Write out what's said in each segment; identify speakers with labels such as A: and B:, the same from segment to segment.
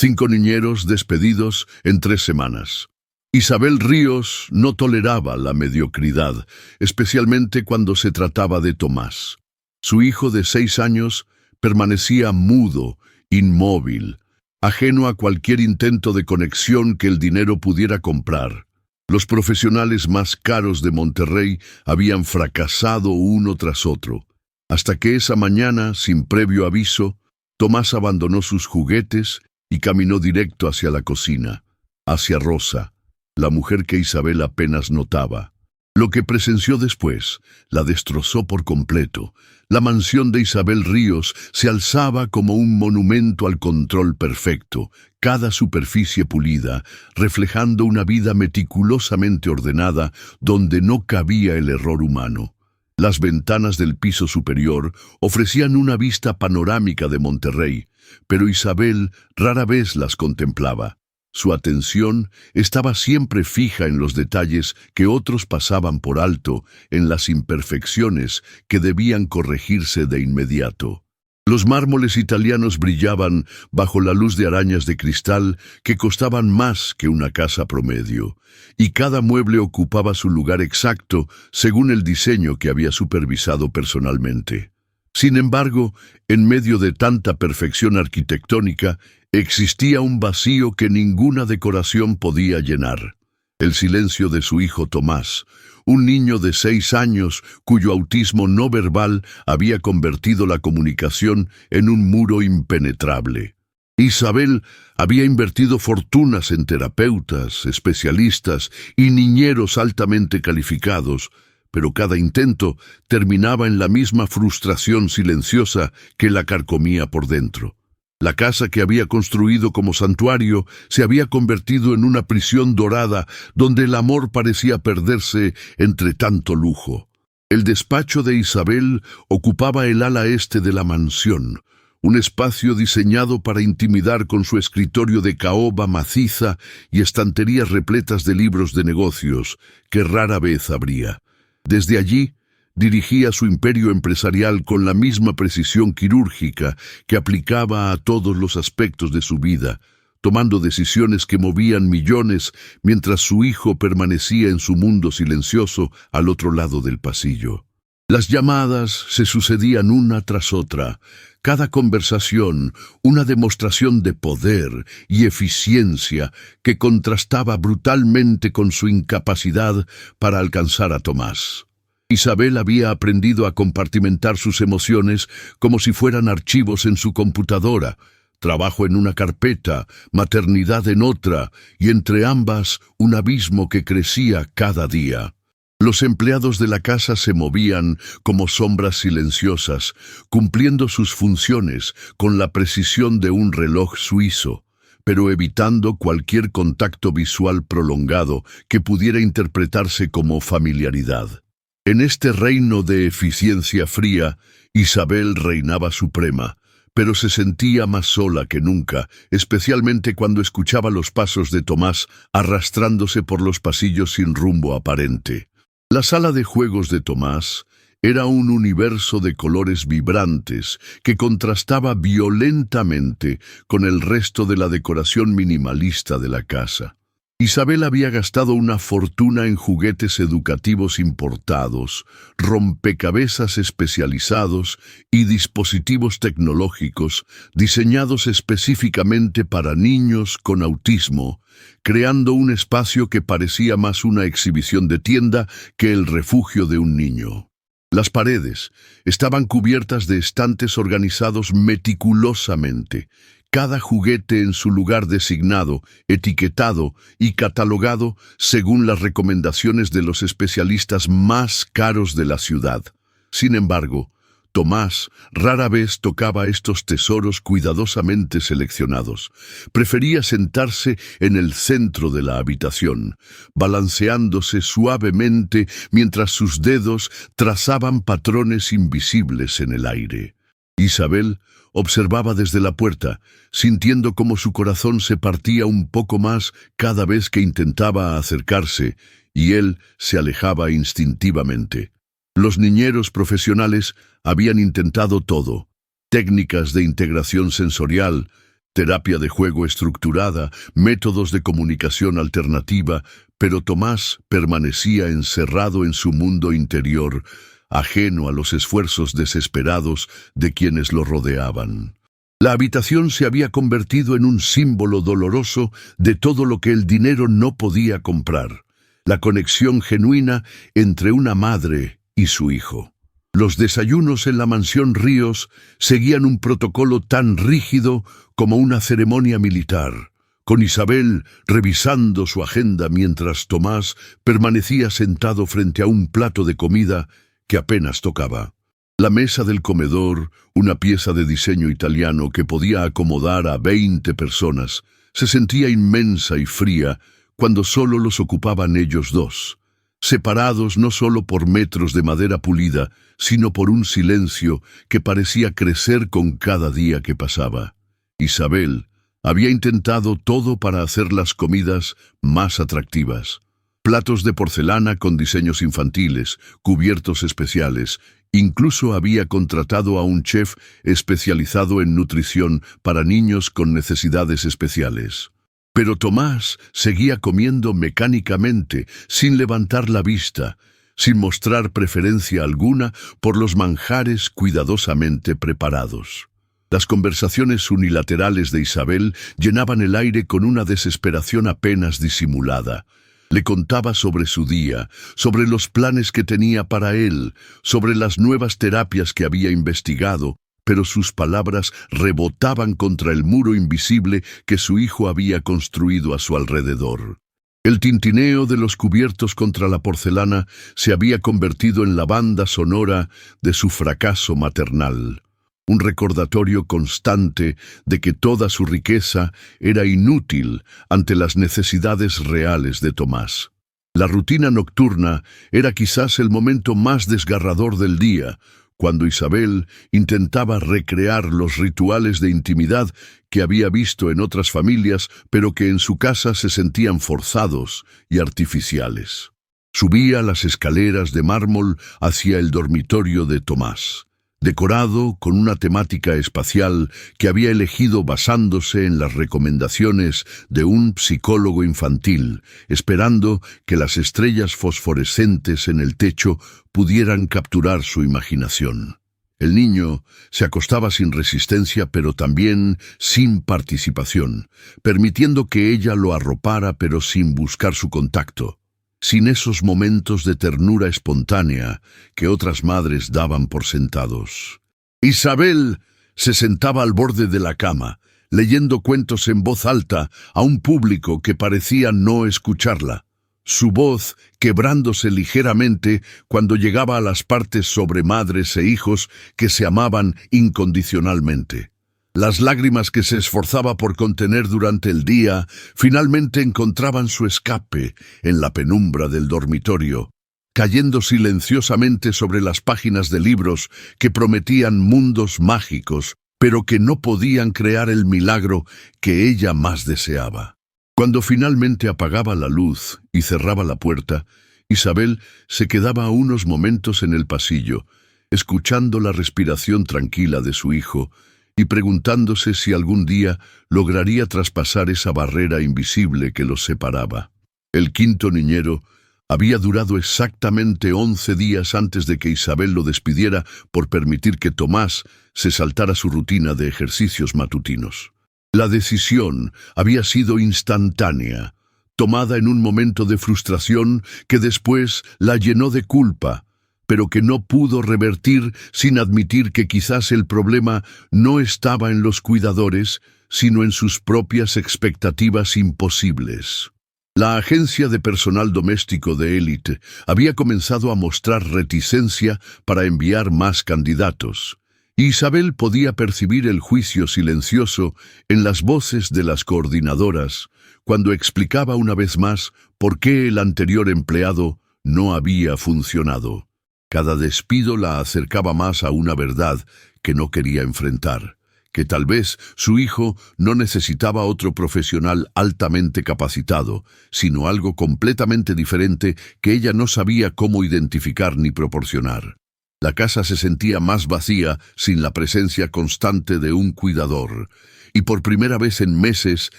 A: 5 niñeros despedidos en 3 semanas. Isabel Ríos no toleraba la mediocridad, especialmente cuando se trataba de Tomás. Su hijo de 6 años permanecía mudo, inmóvil, ajeno a cualquier intento de conexión que el dinero pudiera comprar. Los profesionales más caros de Monterrey habían fracasado uno tras otro, hasta que esa mañana, sin previo aviso, Tomás abandonó sus juguetes y caminó directo hacia la cocina, hacia Rosa, la mujer que Isabel apenas notaba. Lo que presenció después la destrozó por completo. La mansión de Isabel Ríos se alzaba como un monumento al control perfecto, cada superficie pulida, reflejando una vida meticulosamente ordenada donde no cabía el error humano. Las ventanas del piso superior ofrecían una vista panorámica de Monterrey, pero Isabel rara vez las contemplaba. Su atención estaba siempre fija en los detalles que otros pasaban por alto, en las imperfecciones que debían corregirse de inmediato. Los mármoles italianos brillaban bajo la luz de arañas de cristal que costaban más que una casa promedio, y cada mueble ocupaba su lugar exacto según el diseño que había supervisado personalmente. Sin embargo, en medio de tanta perfección arquitectónica, existía un vacío que ninguna decoración podía llenar. El silencio de su hijo Tomás, un niño de 6 años cuyo autismo no verbal había convertido la comunicación en un muro impenetrable. Isabel había invertido fortunas en terapeutas, especialistas y niñeros altamente calificados, pero cada intento terminaba en la misma frustración silenciosa que la carcomía por dentro. La casa que había construido como santuario se había convertido en una prisión dorada donde el amor parecía perderse entre tanto lujo. El despacho de Isabel ocupaba el ala este de la mansión, un espacio diseñado para intimidar con su escritorio de caoba maciza y estanterías repletas de libros de negocios que rara vez abría. Desde allí, dirigía su imperio empresarial con la misma precisión quirúrgica que aplicaba a todos los aspectos de su vida, tomando decisiones que movían millones mientras su hijo permanecía en su mundo silencioso al otro lado del pasillo. Las llamadas se sucedían una tras otra, cada conversación una demostración de poder y eficiencia que contrastaba brutalmente con su incapacidad para alcanzar a Tomás. Isabel había aprendido a compartimentar sus emociones como si fueran archivos en su computadora, trabajo en una carpeta, maternidad en otra, y entre ambas un abismo que crecía cada día. Los empleados de la casa se movían como sombras silenciosas, cumpliendo sus funciones con la precisión de un reloj suizo, pero evitando cualquier contacto visual prolongado que pudiera interpretarse como familiaridad. En este reino de eficiencia fría, Isabel reinaba suprema, pero se sentía más sola que nunca, especialmente cuando escuchaba los pasos de Tomás arrastrándose por los pasillos sin rumbo aparente. La sala de juegos de Tomás era un universo de colores vibrantes que contrastaba violentamente con el resto de la decoración minimalista de la casa. Isabel había gastado una fortuna en juguetes educativos importados, rompecabezas especializados y dispositivos tecnológicos diseñados específicamente para niños con autismo, creando un espacio que parecía más una exhibición de tienda que el refugio de un niño. Las paredes estaban cubiertas de estantes organizados meticulosamente, cada juguete en su lugar designado, etiquetado y catalogado según las recomendaciones de los especialistas más caros de la ciudad. Sin embargo, Tomás rara vez tocaba estos tesoros cuidadosamente seleccionados. Prefería sentarse en el centro de la habitación, balanceándose suavemente mientras sus dedos trazaban patrones invisibles en el aire. Isabel observaba desde la puerta, sintiendo cómo su corazón se partía un poco más cada vez que intentaba acercarse, y él se alejaba instintivamente. Los niñeros profesionales habían intentado todo: técnicas de integración sensorial, terapia de juego estructurada, métodos de comunicación alternativa, pero Tomás permanecía encerrado en su mundo interior, ajeno a los esfuerzos desesperados de quienes lo rodeaban. La habitación se había convertido en un símbolo doloroso de todo lo que el dinero no podía comprar, la conexión genuina entre una madre y su hijo. Los desayunos en la mansión Ríos seguían un protocolo tan rígido como una ceremonia militar, con Isabel revisando su agenda mientras Tomás permanecía sentado frente a un plato de comida que apenas tocaba. La mesa del comedor, una pieza de diseño italiano que podía acomodar a 20 personas, se sentía inmensa y fría cuando solo los ocupaban ellos dos, separados no solo por metros de madera pulida, sino por un silencio que parecía crecer con cada día que pasaba. Isabel había intentado todo para hacer las comidas más atractivas. Platos de porcelana con diseños infantiles, cubiertos especiales. Incluso había contratado a un chef especializado en nutrición para niños con necesidades especiales. Pero Tomás seguía comiendo mecánicamente, sin levantar la vista, sin mostrar preferencia alguna por los manjares cuidadosamente preparados. Las conversaciones unilaterales de Isabel llenaban el aire con una desesperación apenas disimulada. Le contaba sobre su día, sobre los planes que tenía para él, sobre las nuevas terapias que había investigado, pero sus palabras rebotaban contra el muro invisible que su hijo había construido a su alrededor. El tintineo de los cubiertos contra la porcelana se había convertido en la banda sonora de su fracaso maternal. Un recordatorio constante de que toda su riqueza era inútil ante las necesidades reales de Tomás. La rutina nocturna era quizás el momento más desgarrador del día, cuando Isabel intentaba recrear los rituales de intimidad que había visto en otras familias, pero que en su casa se sentían forzados y artificiales. Subía las escaleras de mármol hacia el dormitorio de Tomás, decorado con una temática espacial que había elegido basándose en las recomendaciones de un psicólogo infantil, esperando que las estrellas fosforescentes en el techo pudieran capturar su imaginación. El niño se acostaba sin resistencia, pero también sin participación, permitiendo que ella lo arropara pero sin buscar su contacto, sin esos momentos de ternura espontánea que otras madres daban por sentados. Isabel se sentaba al borde de la cama, leyendo cuentos en voz alta a un público que parecía no escucharla, su voz quebrándose ligeramente cuando llegaba a las partes sobre madres e hijos que se amaban incondicionalmente. Las lágrimas que se esforzaba por contener durante el día finalmente encontraban su escape en la penumbra del dormitorio, cayendo silenciosamente sobre las páginas de libros que prometían mundos mágicos, pero que no podían crear el milagro que ella más deseaba. Cuando finalmente apagaba la luz y cerraba la puerta, Isabel se quedaba unos momentos en el pasillo, escuchando la respiración tranquila de su hijo, y preguntándose si algún día lograría traspasar esa barrera invisible que los separaba. El quinto niñero había durado exactamente 11 días antes de que Isabel lo despidiera por permitir que Tomás se saltara su rutina de ejercicios matutinos. La decisión había sido instantánea, tomada en un momento de frustración que después la llenó de culpa, pero que no pudo revertir sin admitir que quizás el problema no estaba en los cuidadores, sino en sus propias expectativas imposibles. La agencia de personal doméstico de élite había comenzado a mostrar reticencia para enviar más candidatos. Isabel podía percibir el juicio silencioso en las voces de las coordinadoras cuando explicaba una vez más por qué el anterior empleado no había funcionado. Cada despido la acercaba más a una verdad que no quería enfrentar, que tal vez su hijo no necesitaba otro profesional altamente capacitado, sino algo completamente diferente que ella no sabía cómo identificar ni proporcionar. La casa se sentía más vacía sin la presencia constante de un cuidador. y por primera vez en meses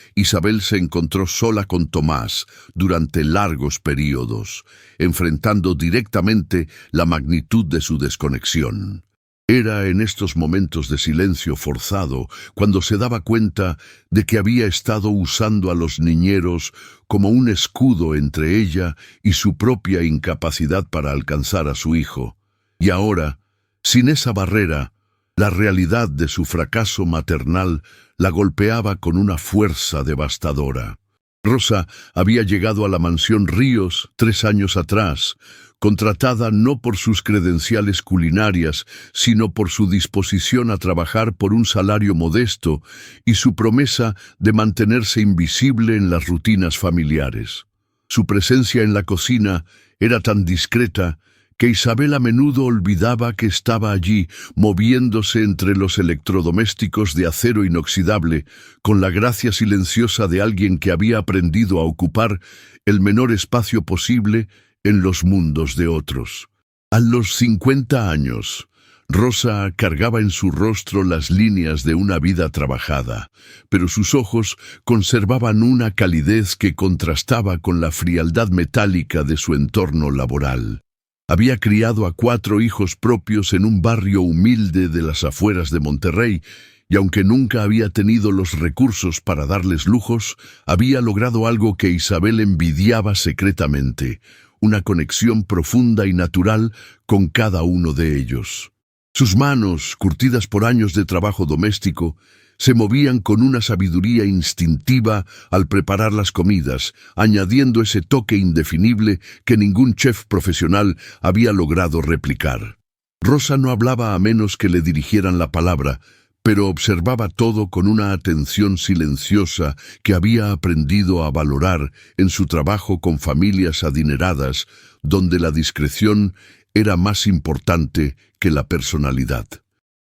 A: Isabel se encontró sola con Tomás durante largos períodos, enfrentando directamente la magnitud de su desconexión. Era en estos momentos de silencio forzado cuando se daba cuenta de que había estado usando a los niñeros como un escudo entre ella y su propia incapacidad para alcanzar a su hijo. Y ahora, sin esa barrera, la realidad de su fracaso maternal la golpeaba con una fuerza devastadora. Rosa había llegado a la mansión Ríos 3 años atrás, contratada no por sus credenciales culinarias, sino por su disposición a trabajar por un salario modesto y su promesa de mantenerse invisible en las rutinas familiares. Su presencia en la cocina era tan discreta que Isabel a menudo olvidaba que estaba allí, moviéndose entre los electrodomésticos de acero inoxidable, con la gracia silenciosa de alguien que había aprendido a ocupar el menor espacio posible en los mundos de otros. A los 50 años, Rosa cargaba en su rostro las líneas de una vida trabajada, pero sus ojos conservaban una calidez que contrastaba con la frialdad metálica de su entorno laboral. Había criado a 4 hijos propios en un barrio humilde de las afueras de Monterrey, y aunque nunca había tenido los recursos para darles lujos, había logrado algo que Isabel envidiaba secretamente: una conexión profunda y natural con cada uno de ellos. Sus manos, curtidas por años de trabajo doméstico, se movían con una sabiduría instintiva al preparar las comidas, añadiendo ese toque indefinible que ningún chef profesional había logrado replicar. Rosa no hablaba a menos que le dirigieran la palabra, pero observaba todo con una atención silenciosa que había aprendido a valorar en su trabajo con familias adineradas, donde la discreción era más importante que la personalidad.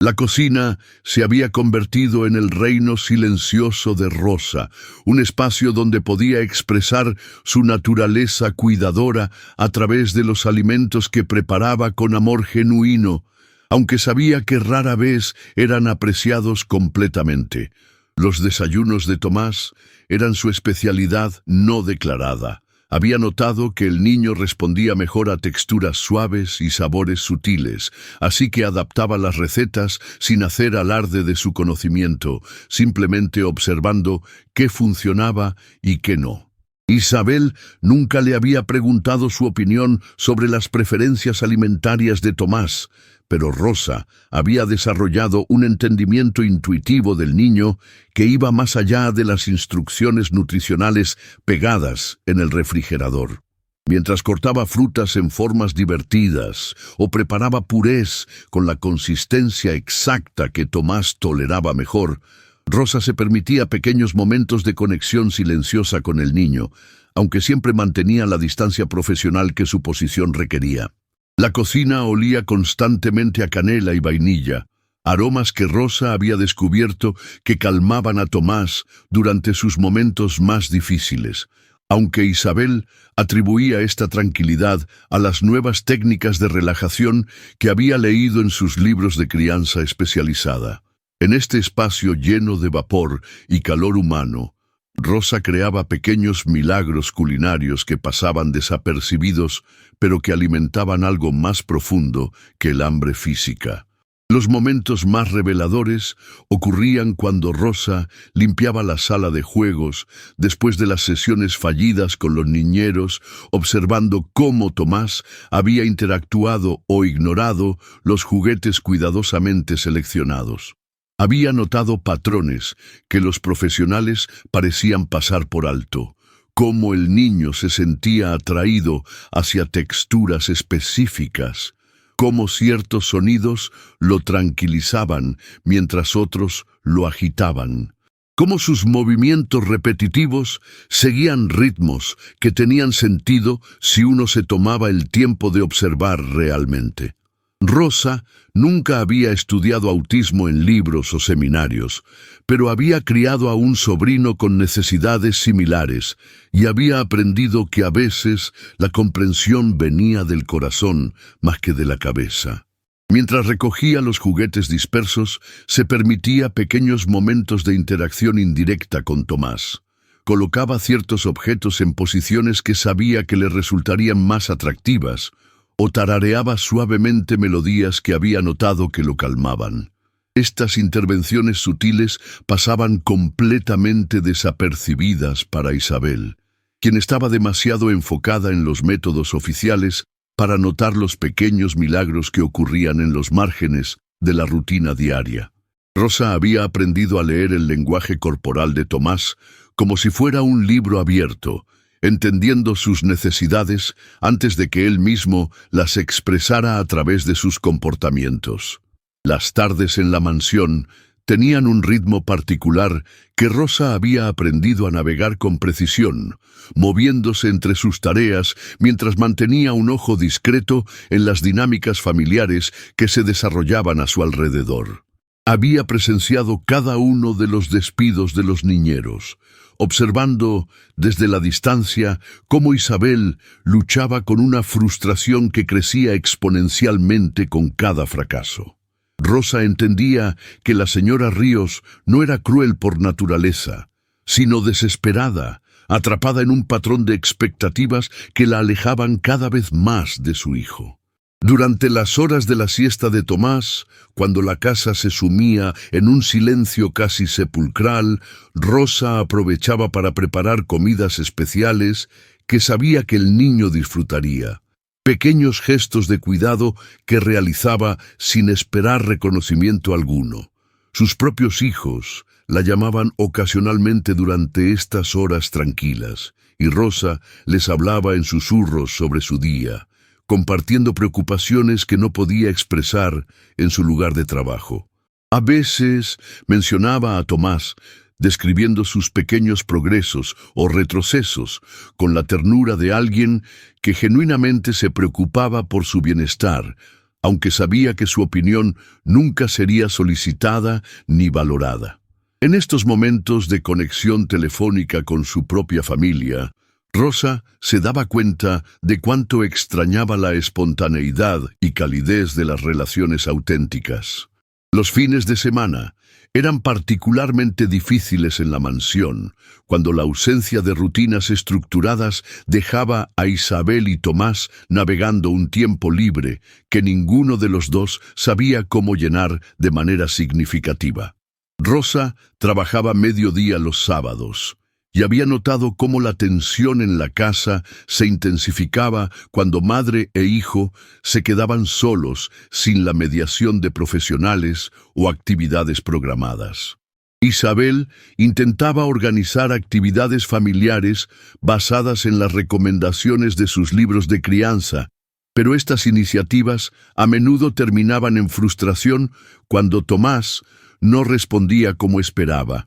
A: La cocina se había convertido en el reino silencioso de Rosa, un espacio donde podía expresar su naturaleza cuidadora a través de los alimentos que preparaba con amor genuino, aunque sabía que rara vez eran apreciados completamente. Los desayunos de Tomás eran su especialidad no declarada. Había notado que el niño respondía mejor a texturas suaves y sabores sutiles, así que adaptaba las recetas sin hacer alarde de su conocimiento, simplemente observando qué funcionaba y qué no. Isabel nunca le había preguntado su opinión sobre las preferencias alimentarias de Tomás, pero Rosa había desarrollado un entendimiento intuitivo del niño que iba más allá de las instrucciones nutricionales pegadas en el refrigerador. Mientras cortaba frutas en formas divertidas o preparaba purés con la consistencia exacta que Tomás toleraba mejor, Rosa se permitía pequeños momentos de conexión silenciosa con el niño, aunque siempre mantenía la distancia profesional que su posición requería. La cocina olía constantemente a canela y vainilla, aromas que Rosa había descubierto que calmaban a Tomás durante sus momentos más difíciles, aunque Isabel atribuía esta tranquilidad a las nuevas técnicas de relajación que había leído en sus libros de crianza especializada. En este espacio lleno de vapor y calor humano, Rosa creaba pequeños milagros culinarios que pasaban desapercibidos, pero que alimentaban algo más profundo que el hambre física. Los momentos más reveladores ocurrían cuando Rosa limpiaba la sala de juegos después de las sesiones fallidas con los niñeros, observando cómo Tomás había interactuado o ignorado los juguetes cuidadosamente seleccionados. Había notado patrones que los profesionales parecían pasar por alto, cómo el niño se sentía atraído hacia texturas específicas, cómo ciertos sonidos lo tranquilizaban mientras otros lo agitaban, cómo sus movimientos repetitivos seguían ritmos que tenían sentido si uno se tomaba el tiempo de observar realmente. Rosa nunca había estudiado autismo en libros o seminarios, pero había criado a un sobrino con necesidades similares y había aprendido que a veces la comprensión venía del corazón más que de la cabeza. Mientras recogía los juguetes dispersos, se permitía pequeños momentos de interacción indirecta con Tomás. Colocaba ciertos objetos en posiciones que sabía que le resultarían más atractivas, o tarareaba suavemente melodías que había notado que lo calmaban. Estas intervenciones sutiles pasaban completamente desapercibidas para Isabel, quien estaba demasiado enfocada en los métodos oficiales para notar los pequeños milagros que ocurrían en los márgenes de la rutina diaria. Rosa había aprendido a leer el lenguaje corporal de Tomás como si fuera un libro abierto, entendiendo sus necesidades antes de que él mismo las expresara a través de sus comportamientos. Las tardes en la mansión tenían un ritmo particular que Rosa había aprendido a navegar con precisión, moviéndose entre sus tareas mientras mantenía un ojo discreto en las dinámicas familiares que se desarrollaban a su alrededor. Había presenciado cada uno de los despidos de los niñeros, observando desde la distancia cómo Isabel luchaba con una frustración que crecía exponencialmente con cada fracaso. Rosa entendía que la señora Ríos no era cruel por naturaleza, sino desesperada, atrapada en un patrón de expectativas que la alejaban cada vez más de su hijo. Durante las horas de la siesta de Tomás, cuando la casa se sumía en un silencio casi sepulcral, Rosa aprovechaba para preparar comidas especiales que sabía que el niño disfrutaría. Pequeños gestos de cuidado que realizaba sin esperar reconocimiento alguno. Sus propios hijos la llamaban ocasionalmente durante estas horas tranquilas, y Rosa les hablaba en susurros sobre su día, compartiendo preocupaciones que no podía expresar en su lugar de trabajo. A veces mencionaba a Tomás, describiendo sus pequeños progresos o retrocesos con la ternura de alguien que genuinamente se preocupaba por su bienestar, aunque sabía que su opinión nunca sería solicitada ni valorada. En estos momentos de conexión telefónica con su propia familia, Rosa se daba cuenta de cuánto extrañaba la espontaneidad y calidez de las relaciones auténticas. Los fines de semana eran particularmente difíciles en la mansión, cuando la ausencia de rutinas estructuradas dejaba a Isabel y Tomás navegando un tiempo libre que ninguno de los dos sabía cómo llenar de manera significativa. Rosa trabajaba mediodía los sábados, y había notado cómo la tensión en la casa se intensificaba cuando madre e hijo se quedaban solos sin la mediación de profesionales o actividades programadas. Isabel intentaba organizar actividades familiares basadas en las recomendaciones de sus libros de crianza, pero estas iniciativas a menudo terminaban en frustración cuando Tomás no respondía como esperaba.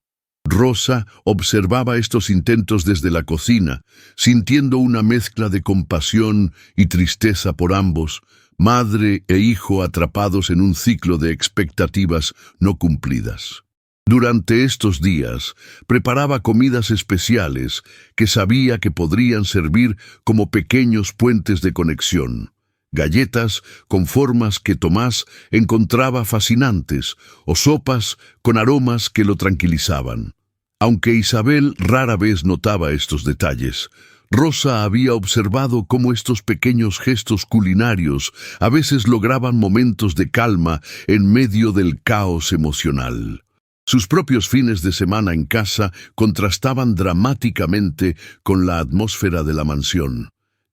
A: Rosa observaba estos intentos desde la cocina, sintiendo una mezcla de compasión y tristeza por ambos, madre e hijo atrapados en un ciclo de expectativas no cumplidas. Durante estos días, preparaba comidas especiales que sabía que podrían servir como pequeños puentes de conexión. Galletas con formas que Tomás encontraba fascinantes o sopas con aromas que lo tranquilizaban. Aunque Isabel rara vez notaba estos detalles, Rosa había observado cómo estos pequeños gestos culinarios a veces lograban momentos de calma en medio del caos emocional. Sus propios fines de semana en casa contrastaban dramáticamente con la atmósfera de la mansión,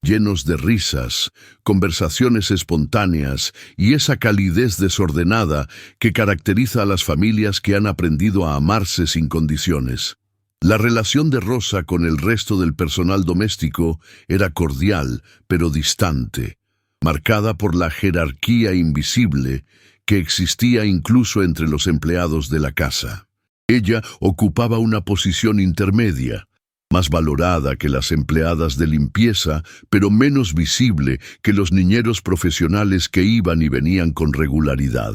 A: llenos de risas, conversaciones espontáneas y esa calidez desordenada que caracteriza a las familias que han aprendido a amarse sin condiciones. La relación de Rosa con el resto del personal doméstico era cordial, pero distante, marcada por la jerarquía invisible que existía incluso entre los empleados de la casa. Ella ocupaba una posición intermedia, más valorada que las empleadas de limpieza, pero menos visible que los niñeros profesionales que iban y venían con regularidad.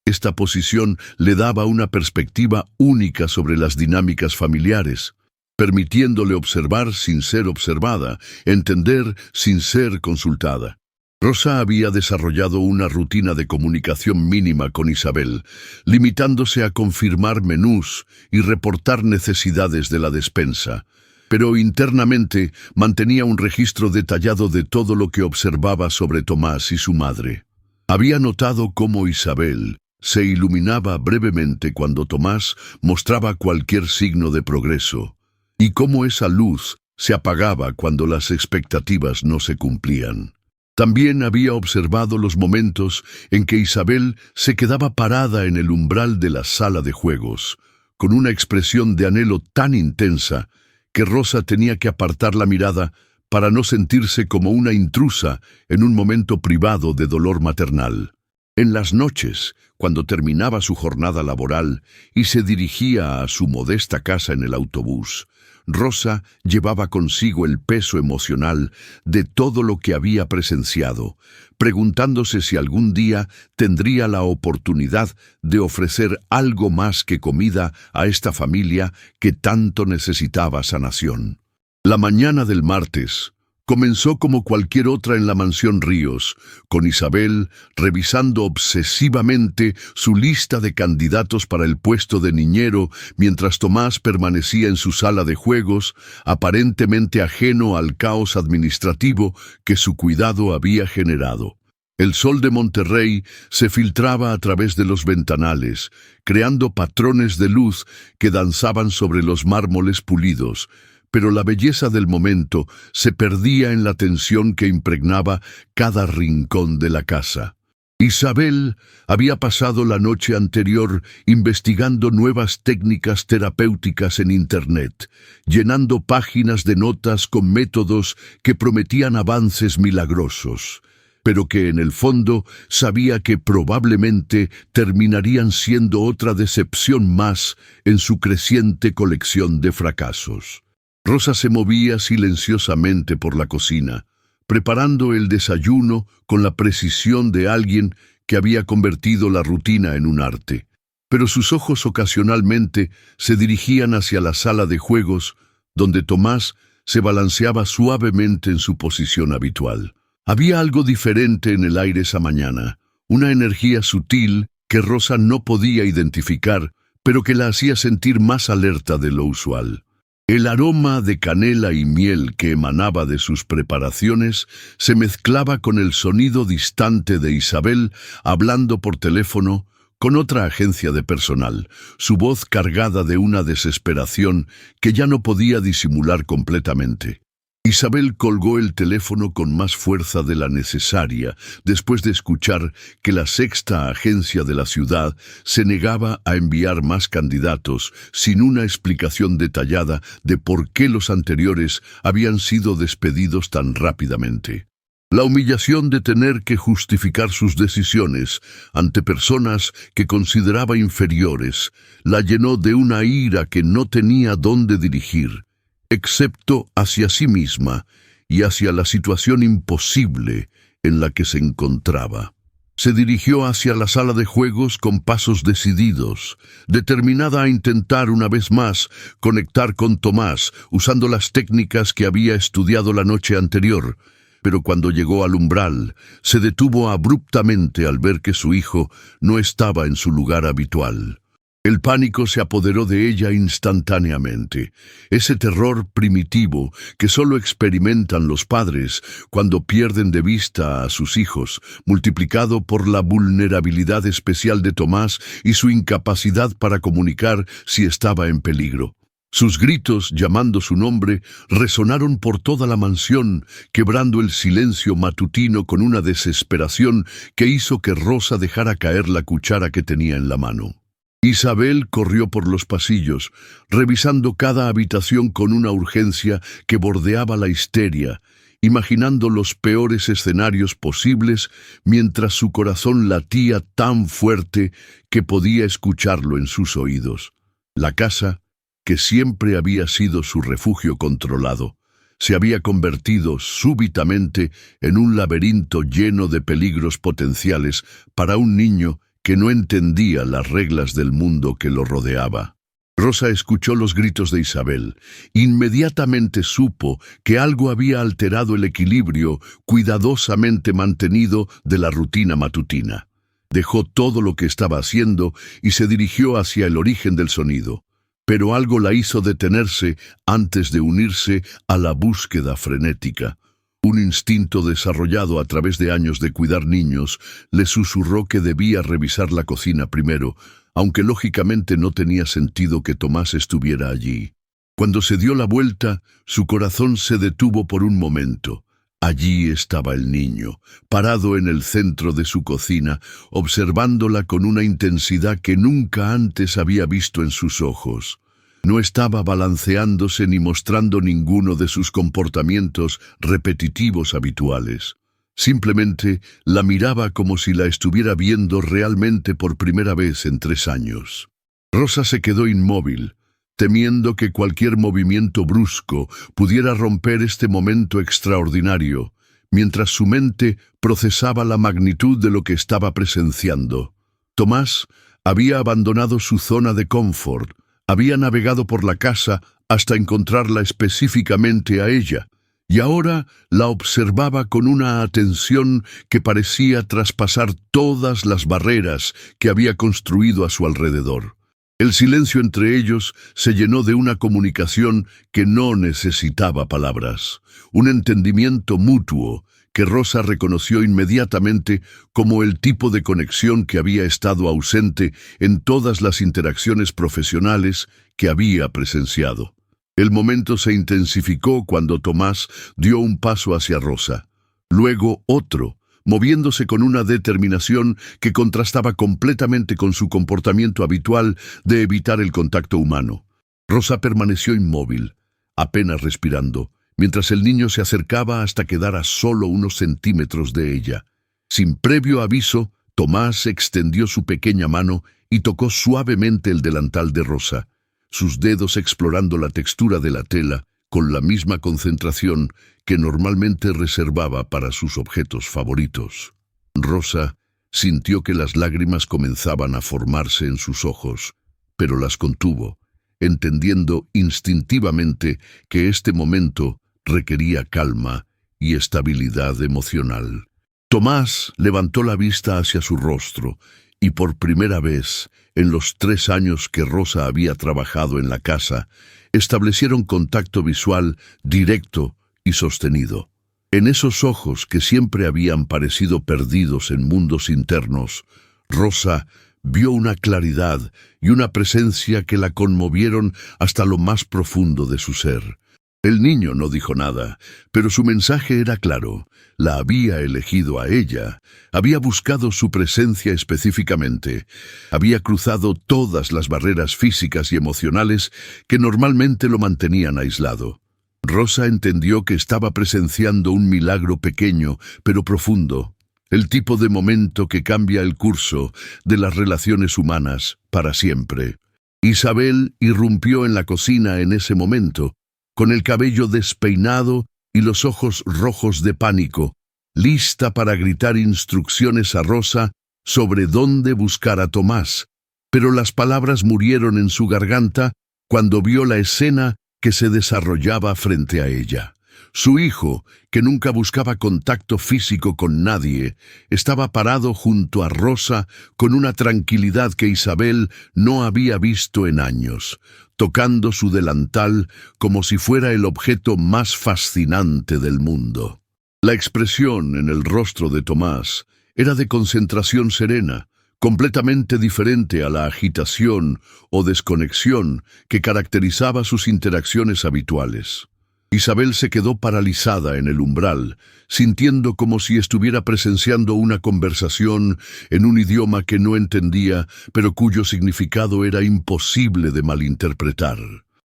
A: Esta posición le daba una perspectiva única sobre las dinámicas familiares, permitiéndole observar sin ser observada, entender sin ser consultada. Rosa había desarrollado una rutina de comunicación mínima con Isabel, limitándose a confirmar menús y reportar necesidades de la despensa, pero internamente mantenía un registro detallado de todo lo que observaba sobre Tomás y su madre. Había notado cómo Isabel se iluminaba brevemente cuando Tomás mostraba cualquier signo de progreso, y cómo esa luz se apagaba cuando las expectativas no se cumplían. También había observado los momentos en que Isabel se quedaba parada en el umbral de la sala de juegos, con una expresión de anhelo tan intensa que Rosa tenía que apartar la mirada para no sentirse como una intrusa en un momento privado de dolor maternal. En las noches, cuando terminaba su jornada laboral y se dirigía a su modesta casa en el autobús, Rosa llevaba consigo el peso emocional de todo lo que había presenciado, preguntándose si algún día tendría la oportunidad de ofrecer algo más que comida a esta familia que tanto necesitaba sanación. La mañana del martes comenzó como cualquier otra en la mansión Ríos, con Isabel revisando obsesivamente su lista de candidatos para el puesto de niñero, mientras Tomás permanecía en su sala de juegos, aparentemente ajeno al caos administrativo que su cuidado había generado. El sol de Monterrey se filtraba a través de los ventanales, creando patrones de luz que danzaban sobre los mármoles pulidos, pero la belleza del momento se perdía en la tensión que impregnaba cada rincón de la casa. Isabel había pasado la noche anterior investigando nuevas técnicas terapéuticas en Internet, llenando páginas de notas con métodos que prometían avances milagrosos, pero que en el fondo sabía que probablemente terminarían siendo otra decepción más en su creciente colección de fracasos. Rosa se movía silenciosamente por la cocina, preparando el desayuno con la precisión de alguien que había convertido la rutina en un arte. Pero sus ojos ocasionalmente se dirigían hacia la sala de juegos, donde Tomás se balanceaba suavemente en su posición habitual. Había algo diferente en el aire esa mañana, una energía sutil que Rosa no podía identificar, pero que la hacía sentir más alerta de lo usual. El aroma de canela y miel que emanaba de sus preparaciones se mezclaba con el sonido distante de Isabel hablando por teléfono con otra agencia de personal, su voz cargada de una desesperación que ya no podía disimular completamente. Isabel colgó el teléfono con más fuerza de la necesaria después de escuchar que la sexta agencia de la ciudad se negaba a enviar más candidatos sin una explicación detallada de por qué los anteriores habían sido despedidos tan rápidamente. La humillación de tener que justificar sus decisiones ante personas que consideraba inferiores la llenó de una ira que no tenía dónde dirigir, excepto hacia sí misma y hacia la situación imposible en la que se encontraba. Se dirigió hacia la sala de juegos con pasos decididos, determinada a intentar una vez más conectar con Tomás usando las técnicas que había estudiado la noche anterior, pero cuando llegó al umbral, se detuvo abruptamente al ver que su hijo no estaba en su lugar habitual. El pánico se apoderó de ella instantáneamente, ese terror primitivo que solo experimentan los padres cuando pierden de vista a sus hijos, multiplicado por la vulnerabilidad especial de Tomás y su incapacidad para comunicar si estaba en peligro. Sus gritos, llamando su nombre, resonaron por toda la mansión, quebrando el silencio matutino con una desesperación que hizo que Rosa dejara caer la cuchara que tenía en la mano. Isabel corrió por los pasillos, revisando cada habitación con una urgencia que bordeaba la histeria, imaginando los peores escenarios posibles mientras su corazón latía tan fuerte que podía escucharlo en sus oídos. La casa, que siempre había sido su refugio controlado, se había convertido súbitamente en un laberinto lleno de peligros potenciales para un niño que no entendía las reglas del mundo que lo rodeaba. Rosa escuchó los gritos de Isabel. Inmediatamente supo que algo había alterado el equilibrio cuidadosamente mantenido de la rutina matutina. Dejó todo lo que estaba haciendo y se dirigió hacia el origen del sonido. Pero algo la hizo detenerse antes de unirse a la búsqueda frenética. Un instinto desarrollado a través de años de cuidar niños le susurró que debía revisar la cocina primero, aunque lógicamente no tenía sentido que Tomás estuviera allí. Cuando se dio la vuelta, su corazón se detuvo por un momento. Allí estaba el niño, parado en el centro de su cocina, observándola con una intensidad que nunca antes había visto en sus ojos. No estaba balanceándose ni mostrando ninguno de sus comportamientos repetitivos habituales. Simplemente la miraba como si la estuviera viendo realmente por primera vez en 3 años. Rosa se quedó inmóvil, temiendo que cualquier movimiento brusco pudiera romper este momento extraordinario, mientras su mente procesaba la magnitud de lo que estaba presenciando. Tomás había abandonado su zona de confort, había navegado por la casa hasta encontrarla específicamente a ella, y ahora la observaba con una atención que parecía traspasar todas las barreras que había construido a su alrededor. El silencio entre ellos se llenó de una comunicación que no necesitaba palabras, un entendimiento mutuo que Rosa reconoció inmediatamente como el tipo de conexión que había estado ausente en todas las interacciones profesionales que había presenciado. El momento se intensificó cuando Tomás dio un paso hacia Rosa, luego otro, moviéndose con una determinación que contrastaba completamente con su comportamiento habitual de evitar el contacto humano. Rosa permaneció inmóvil, apenas respirando, mientras el niño se acercaba hasta quedar a solo unos centímetros de ella. Sin previo aviso, Tomás extendió su pequeña mano y tocó suavemente el delantal de Rosa, sus dedos explorando la textura de la tela con la misma concentración que normalmente reservaba para sus objetos favoritos. Rosa sintió que las lágrimas comenzaban a formarse en sus ojos, pero las contuvo, entendiendo instintivamente que este momento requería calma y estabilidad emocional. Tomás levantó la vista hacia su rostro y por primera vez, en los 3 años que Rosa había trabajado en la casa, establecieron contacto visual directo y sostenido. En esos ojos que siempre habían parecido perdidos en mundos internos, Rosa vio una claridad y una presencia que la conmovieron hasta lo más profundo de su ser. El niño no dijo nada, pero su mensaje era claro. La había elegido a ella, había buscado su presencia específicamente, había cruzado todas las barreras físicas y emocionales que normalmente lo mantenían aislado. Rosa entendió que estaba presenciando un milagro pequeño, pero profundo, el tipo de momento que cambia el curso de las relaciones humanas para siempre. Isabel irrumpió en la cocina en ese momento, con el cabello despeinado y los ojos rojos de pánico, lista para gritar instrucciones a Rosa sobre dónde buscar a Tomás, pero las palabras murieron en su garganta cuando vio la escena que se desarrollaba frente a ella. Su hijo, que nunca buscaba contacto físico con nadie, estaba parado junto a Rosa con una tranquilidad que Isabel no había visto en años, tocando su delantal como si fuera el objeto más fascinante del mundo. La expresión en el rostro de Tomás era de concentración serena, completamente diferente a la agitación o desconexión que caracterizaba sus interacciones habituales. Isabel se quedó paralizada en el umbral, sintiendo como si estuviera presenciando una conversación en un idioma que no entendía, pero cuyo significado era imposible de malinterpretar.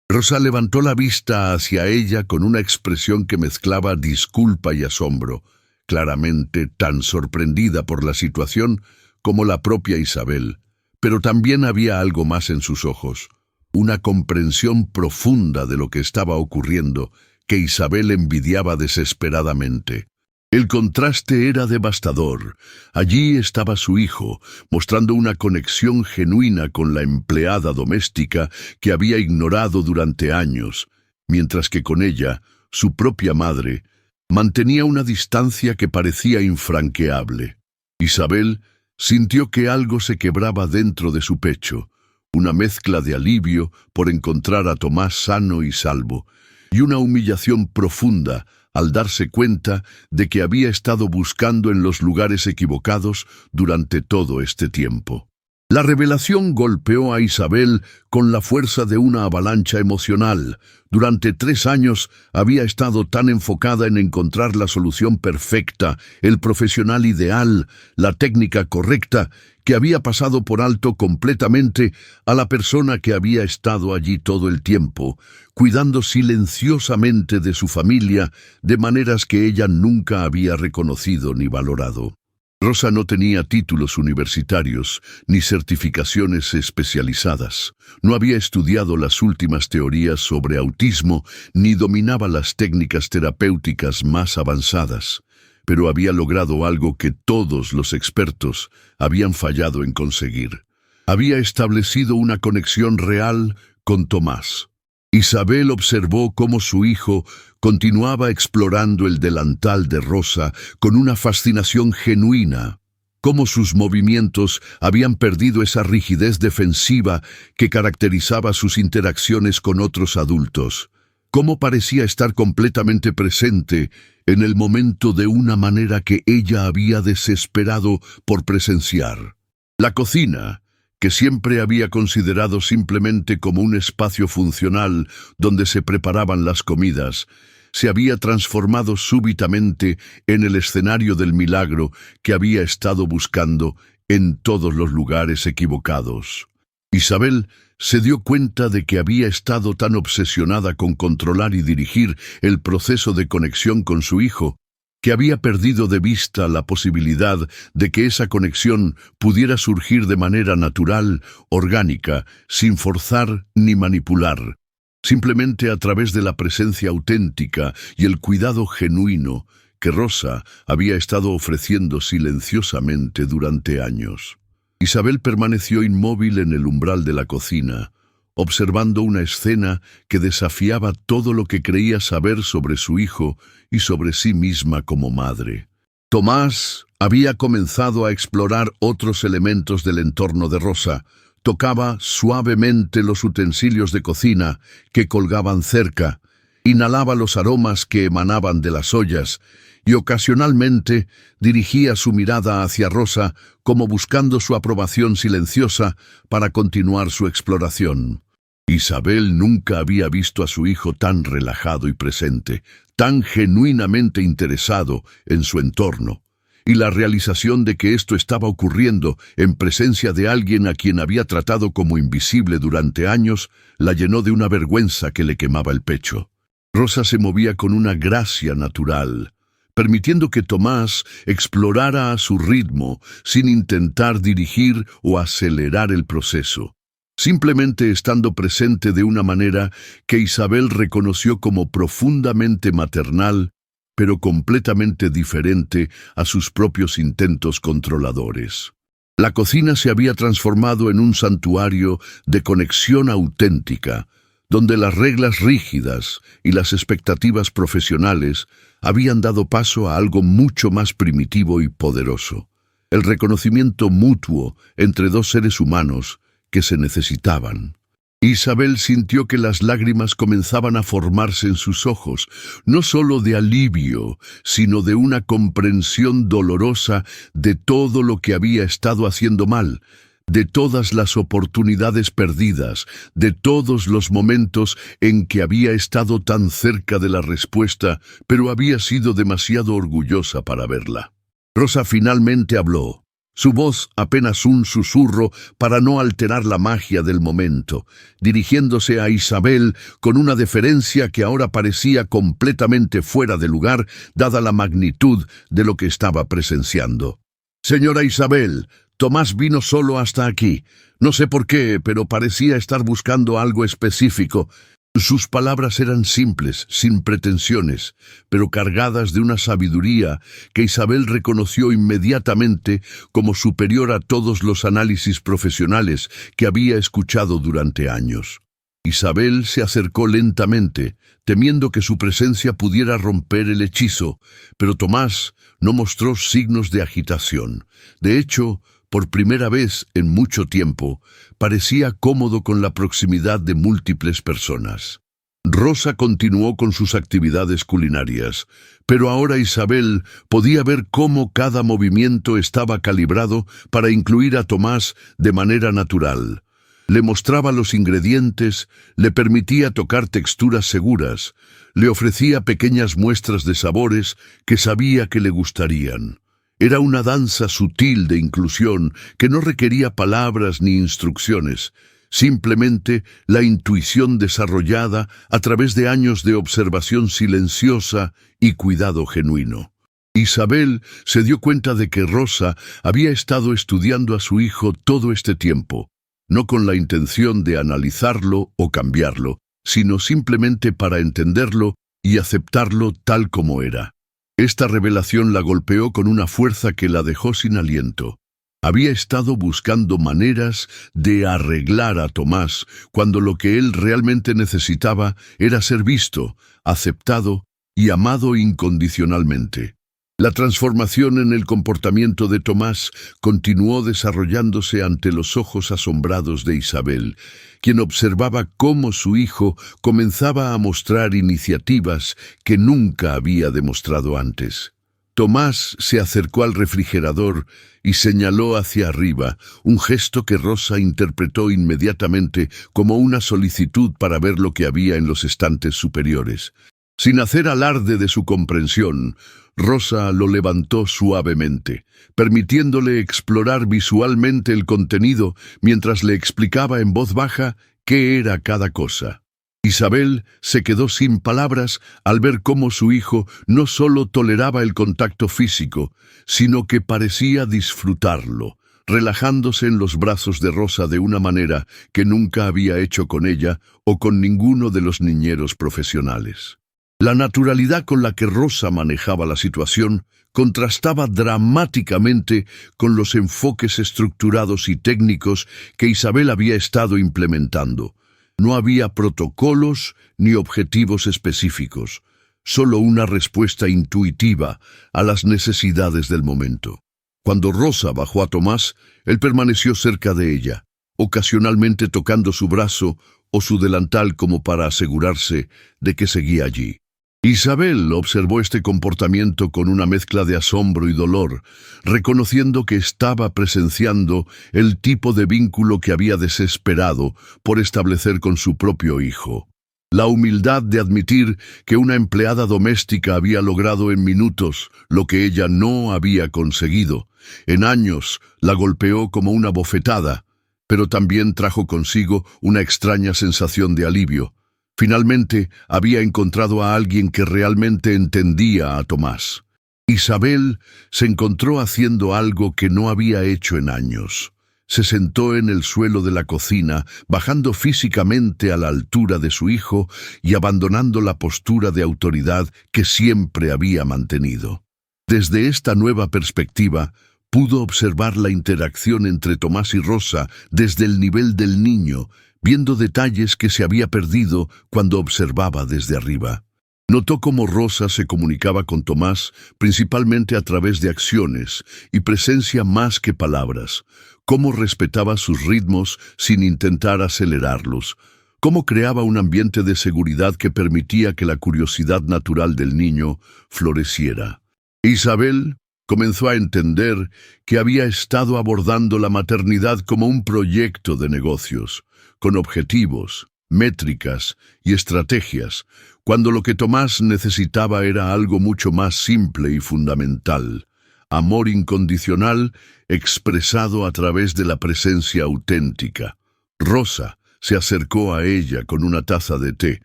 A: Rosa levantó la vista hacia ella con una expresión que mezclaba disculpa y asombro, claramente tan sorprendida por la situación como la propia Isabel, pero también había algo más en sus ojos, una comprensión profunda de lo que estaba ocurriendo que Isabel envidiaba desesperadamente. El contraste era devastador. Allí estaba su hijo, mostrando una conexión genuina con la empleada doméstica que había ignorado durante años, mientras que con ella, su propia madre, mantenía una distancia que parecía infranqueable. Isabel sintió que algo se quebraba dentro de su pecho, una mezcla de alivio por encontrar a Tomás sano y salvo, y una humillación profunda al darse cuenta de que había estado buscando en los lugares equivocados durante todo este tiempo. La revelación golpeó a Isabel con la fuerza de una avalancha emocional. Durante 3 años había estado tan enfocada en encontrar la solución perfecta, el profesional ideal, la técnica correcta, que había pasado por alto completamente a la persona que había estado allí todo el tiempo, cuidando silenciosamente de su familia de maneras que ella nunca había reconocido ni valorado. Rosa no tenía títulos universitarios ni certificaciones especializadas. No había estudiado las últimas teorías sobre autismo ni dominaba las técnicas terapéuticas más avanzadas, pero había logrado algo que todos los expertos habían fallado en conseguir. Había establecido una conexión real con Tomás. Isabel observó cómo su hijo continuaba explorando el delantal de Rosa con una fascinación genuina, cómo sus movimientos habían perdido esa rigidez defensiva que caracterizaba sus interacciones con otros adultos, cómo parecía estar completamente presente en el momento de una manera que ella había desesperado por presenciar. La cocina, que siempre había considerado simplemente como un espacio funcional donde se preparaban las comidas, se había transformado súbitamente en el escenario del milagro que había estado buscando en todos los lugares equivocados. Isabel se dio cuenta de que había estado tan obsesionada con controlar y dirigir el proceso de conexión con su hijo, que había perdido de vista la posibilidad de que esa conexión pudiera surgir de manera natural, orgánica, sin forzar ni manipular, simplemente a través de la presencia auténtica y el cuidado genuino que Rosa había estado ofreciendo silenciosamente durante años. Isabel permaneció inmóvil en el umbral de la cocina, observando una escena que desafiaba todo lo que creía saber sobre su hijo y sobre sí misma como madre. Tomás había comenzado a explorar otros elementos del entorno de Rosa. Tocaba suavemente los utensilios de cocina que colgaban cerca, inhalaba los aromas que emanaban de las ollas y ocasionalmente dirigía su mirada hacia Rosa como buscando su aprobación silenciosa para continuar su exploración. Isabel nunca había visto a su hijo tan relajado y presente, tan genuinamente interesado en su entorno, y la realización de que esto estaba ocurriendo en presencia de alguien a quien había tratado como invisible durante años la llenó de una vergüenza que le quemaba el pecho. Rosa se movía con una gracia natural, permitiendo que Tomás explorara a su ritmo sin intentar dirigir o acelerar el proceso, simplemente estando presente de una manera que Isabel reconoció como profundamente maternal, pero completamente diferente a sus propios intentos controladores. La cocina se había transformado en un santuario de conexión auténtica, donde las reglas rígidas y las expectativas profesionales habían dado paso a algo mucho más primitivo y poderoso: el reconocimiento mutuo entre dos seres humanos que se necesitaban. Isabel sintió que las lágrimas comenzaban a formarse en sus ojos, no solo de alivio, sino de una comprensión dolorosa de todo lo que había estado haciendo mal, de todas las oportunidades perdidas, de todos los momentos en que había estado tan cerca de la respuesta, pero había sido demasiado orgullosa para verla. Rosa finalmente habló, su voz apenas un susurro para no alterar la magia del momento, dirigiéndose a Isabel con una deferencia que ahora parecía completamente fuera de lugar, dada la magnitud de lo que estaba presenciando. «Señora Isabel, Tomás vino solo hasta aquí. No sé por qué, pero parecía estar buscando algo específico. Sus palabras eran simples, sin pretensiones, pero cargadas de una sabiduría que Isabel reconoció inmediatamente como superior a todos los análisis profesionales que había escuchado durante años. Isabel se acercó lentamente, temiendo que su presencia pudiera romper el hechizo, pero Tomás no mostró signos de agitación. De hecho, por primera vez en mucho tiempo, parecía cómodo con la proximidad de múltiples personas. Rosa continuó con sus actividades culinarias, pero ahora Isabel podía ver cómo cada movimiento estaba calibrado para incluir a Tomás de manera natural. Le mostraba los ingredientes, le permitía tocar texturas seguras, le ofrecía pequeñas muestras de sabores que sabía que le gustarían. Era una danza sutil de inclusión que no requería palabras ni instrucciones, simplemente la intuición desarrollada a través de años de observación silenciosa y cuidado genuino. Isabel se dio cuenta de que Rosa había estado estudiando a su hijo todo este tiempo, no con la intención de analizarlo o cambiarlo, sino simplemente para entenderlo y aceptarlo tal como era. Esta revelación la golpeó con una fuerza que la dejó sin aliento. Había estado buscando maneras de arreglar a Tomás cuando lo que él realmente necesitaba era ser visto, aceptado y amado incondicionalmente. La transformación en el comportamiento de Tomás continuó desarrollándose ante los ojos asombrados de Isabel, quien observaba cómo su hijo comenzaba a mostrar iniciativas que nunca había demostrado antes. Tomás se acercó al refrigerador y señaló hacia arriba, un gesto que Rosa interpretó inmediatamente como una solicitud para ver lo que había en los estantes superiores. Sin hacer alarde de su comprensión, Rosa lo levantó suavemente, permitiéndole explorar visualmente el contenido mientras le explicaba en voz baja qué era cada cosa. Isabel se quedó sin palabras al ver cómo su hijo no solo toleraba el contacto físico, sino que parecía disfrutarlo, relajándose en los brazos de Rosa de una manera que nunca había hecho con ella o con ninguno de los niñeros profesionales. La naturalidad con la que Rosa manejaba la situación contrastaba dramáticamente con los enfoques estructurados y técnicos que Isabel había estado implementando. No había protocolos ni objetivos específicos, solo una respuesta intuitiva a las necesidades del momento. Cuando Rosa bajó a Tomás, él permaneció cerca de ella, ocasionalmente tocando su brazo o su delantal como para asegurarse de que seguía allí. Isabel observó este comportamiento con una mezcla de asombro y dolor, reconociendo que estaba presenciando el tipo de vínculo que había desesperado por establecer con su propio hijo. La humildad de admitir que una empleada doméstica había logrado en minutos lo que ella no había conseguido, en años, la golpeó como una bofetada, pero también trajo consigo una extraña sensación de alivio. Finalmente, había encontrado a alguien que realmente entendía a Tomás. Isabel se encontró haciendo algo que no había hecho en años. Se sentó en el suelo de la cocina, bajando físicamente a la altura de su hijo y abandonando la postura de autoridad que siempre había mantenido. Desde esta nueva perspectiva, pudo observar la interacción entre Tomás y Rosa desde el nivel del niño, viendo detalles que se había perdido cuando observaba desde arriba. Notó cómo Rosa se comunicaba con Tomás principalmente a través de acciones y presencia más que palabras, cómo respetaba sus ritmos sin intentar acelerarlos, cómo creaba un ambiente de seguridad que permitía que la curiosidad natural del niño floreciera. Isabel comenzó a entender que había estado abordando la maternidad como un proyecto de negocios, con objetivos, métricas y estrategias, cuando lo que Tomás necesitaba era algo mucho más simple y fundamental: amor incondicional expresado a través de la presencia auténtica. Rosa se acercó a ella con una taza de té,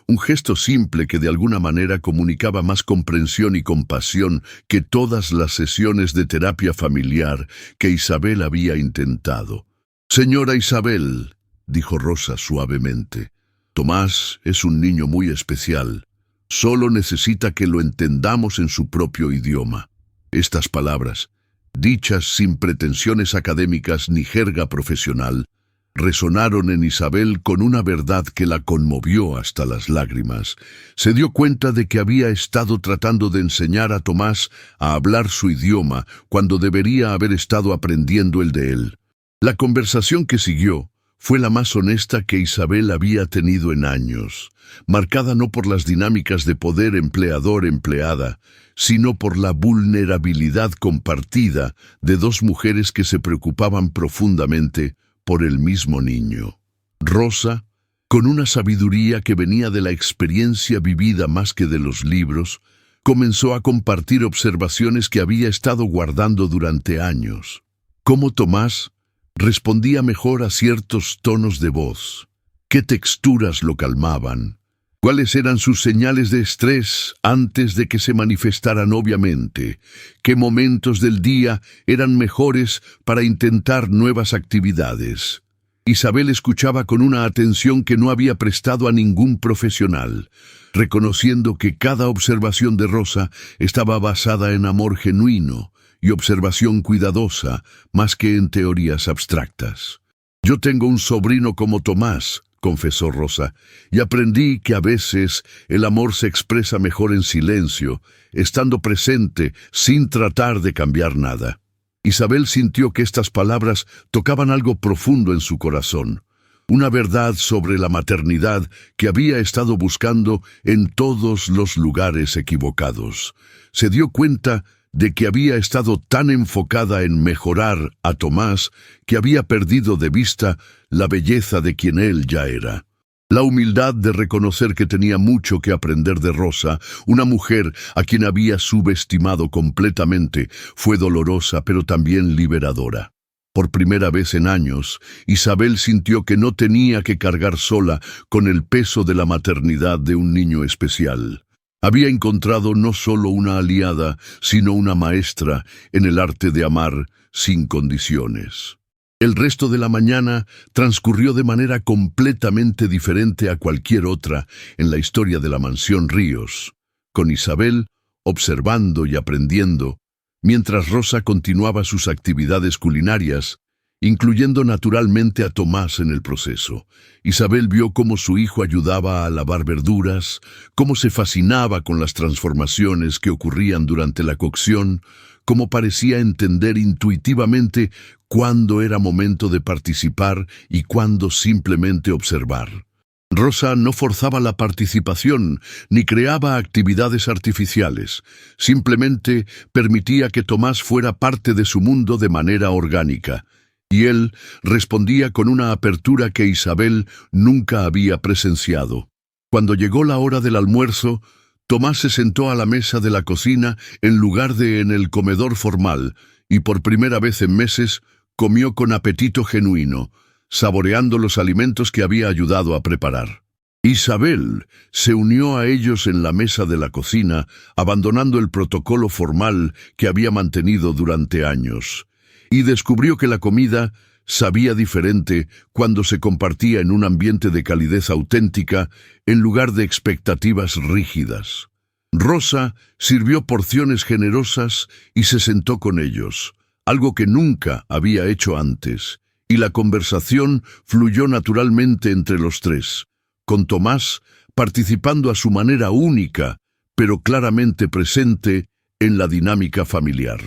A: un gesto simple que de alguna manera comunicaba más comprensión y compasión que todas las sesiones de terapia familiar que Isabel había intentado. «Señora Isabel», dijo Rosa suavemente, Tomás es un niño muy especial. Solo necesita que lo entendamos en su propio idioma. Estas palabras, dichas sin pretensiones académicas ni jerga profesional, resonaron en Isabel con una verdad que la conmovió hasta las lágrimas. Se dio cuenta de que había estado tratando de enseñar a Tomás a hablar su idioma cuando debería haber estado aprendiendo el de él. La conversación que siguió fue la más honesta que Isabel había tenido en años, marcada no por las dinámicas de poder empleador-empleada, sino por la vulnerabilidad compartida de dos mujeres que se preocupaban profundamente por el mismo niño. Rosa, con una sabiduría que venía de la experiencia vivida más que de los libros, comenzó a compartir observaciones que había estado guardando durante años. Cómo Tomás respondía mejor a ciertos tonos de voz, qué texturas lo calmaban, cuáles eran sus señales de estrés antes de que se manifestaran obviamente, qué momentos del día eran mejores para intentar nuevas actividades. Isabel escuchaba con una atención que no había prestado a ningún profesional, reconociendo que cada observación de Rosa estaba basada en amor genuino y observación cuidadosa, más que en teorías abstractas. «Yo tengo un sobrino como Tomás», confesó Rosa, «y aprendí que a veces el amor se expresa mejor en silencio, estando presente, sin tratar de cambiar nada». Isabel sintió que estas palabras tocaban algo profundo en su corazón, una verdad sobre la maternidad que había estado buscando en todos los lugares equivocados. Se dio cuenta de que había estado tan enfocada en mejorar a Tomás que había perdido de vista la belleza de quien él ya era. La humildad de reconocer que tenía mucho que aprender de Rosa, una mujer a quien había subestimado completamente, fue dolorosa pero también liberadora. Por primera vez en años, Isabel sintió que no tenía que cargar sola con el peso de la maternidad de un niño especial. Había encontrado no solo una aliada, sino una maestra en el arte de amar sin condiciones. El resto de la mañana transcurrió de manera completamente diferente a cualquier otra en la historia de la mansión Ríos, con Isabel observando y aprendiendo, mientras Rosa continuaba sus actividades culinarias, incluyendo naturalmente a Tomás en el proceso. Isabel vio cómo su hijo ayudaba a lavar verduras, cómo se fascinaba con las transformaciones que ocurrían durante la cocción, cómo parecía entender intuitivamente cuándo era momento de participar y cuándo simplemente observar. Rosa no forzaba la participación ni creaba actividades artificiales, simplemente permitía que Tomás fuera parte de su mundo de manera orgánica, y él respondía con una apertura que Isabel nunca había presenciado. Cuando llegó la hora del almuerzo, Tomás se sentó a la mesa de la cocina en lugar de en el comedor formal, y por primera vez en meses comió con apetito genuino, saboreando los alimentos que había ayudado a preparar. Isabel se unió a ellos en la mesa de la cocina, abandonando el protocolo formal que había mantenido durante años, y descubrió que la comida sabía diferente cuando se compartía en un ambiente de calidez auténtica en lugar de expectativas rígidas. Rosa sirvió porciones generosas y se sentó con ellos, algo que nunca había hecho antes, y la conversación fluyó naturalmente entre los tres, con Tomás participando a su manera única, pero claramente presente en la dinámica familiar.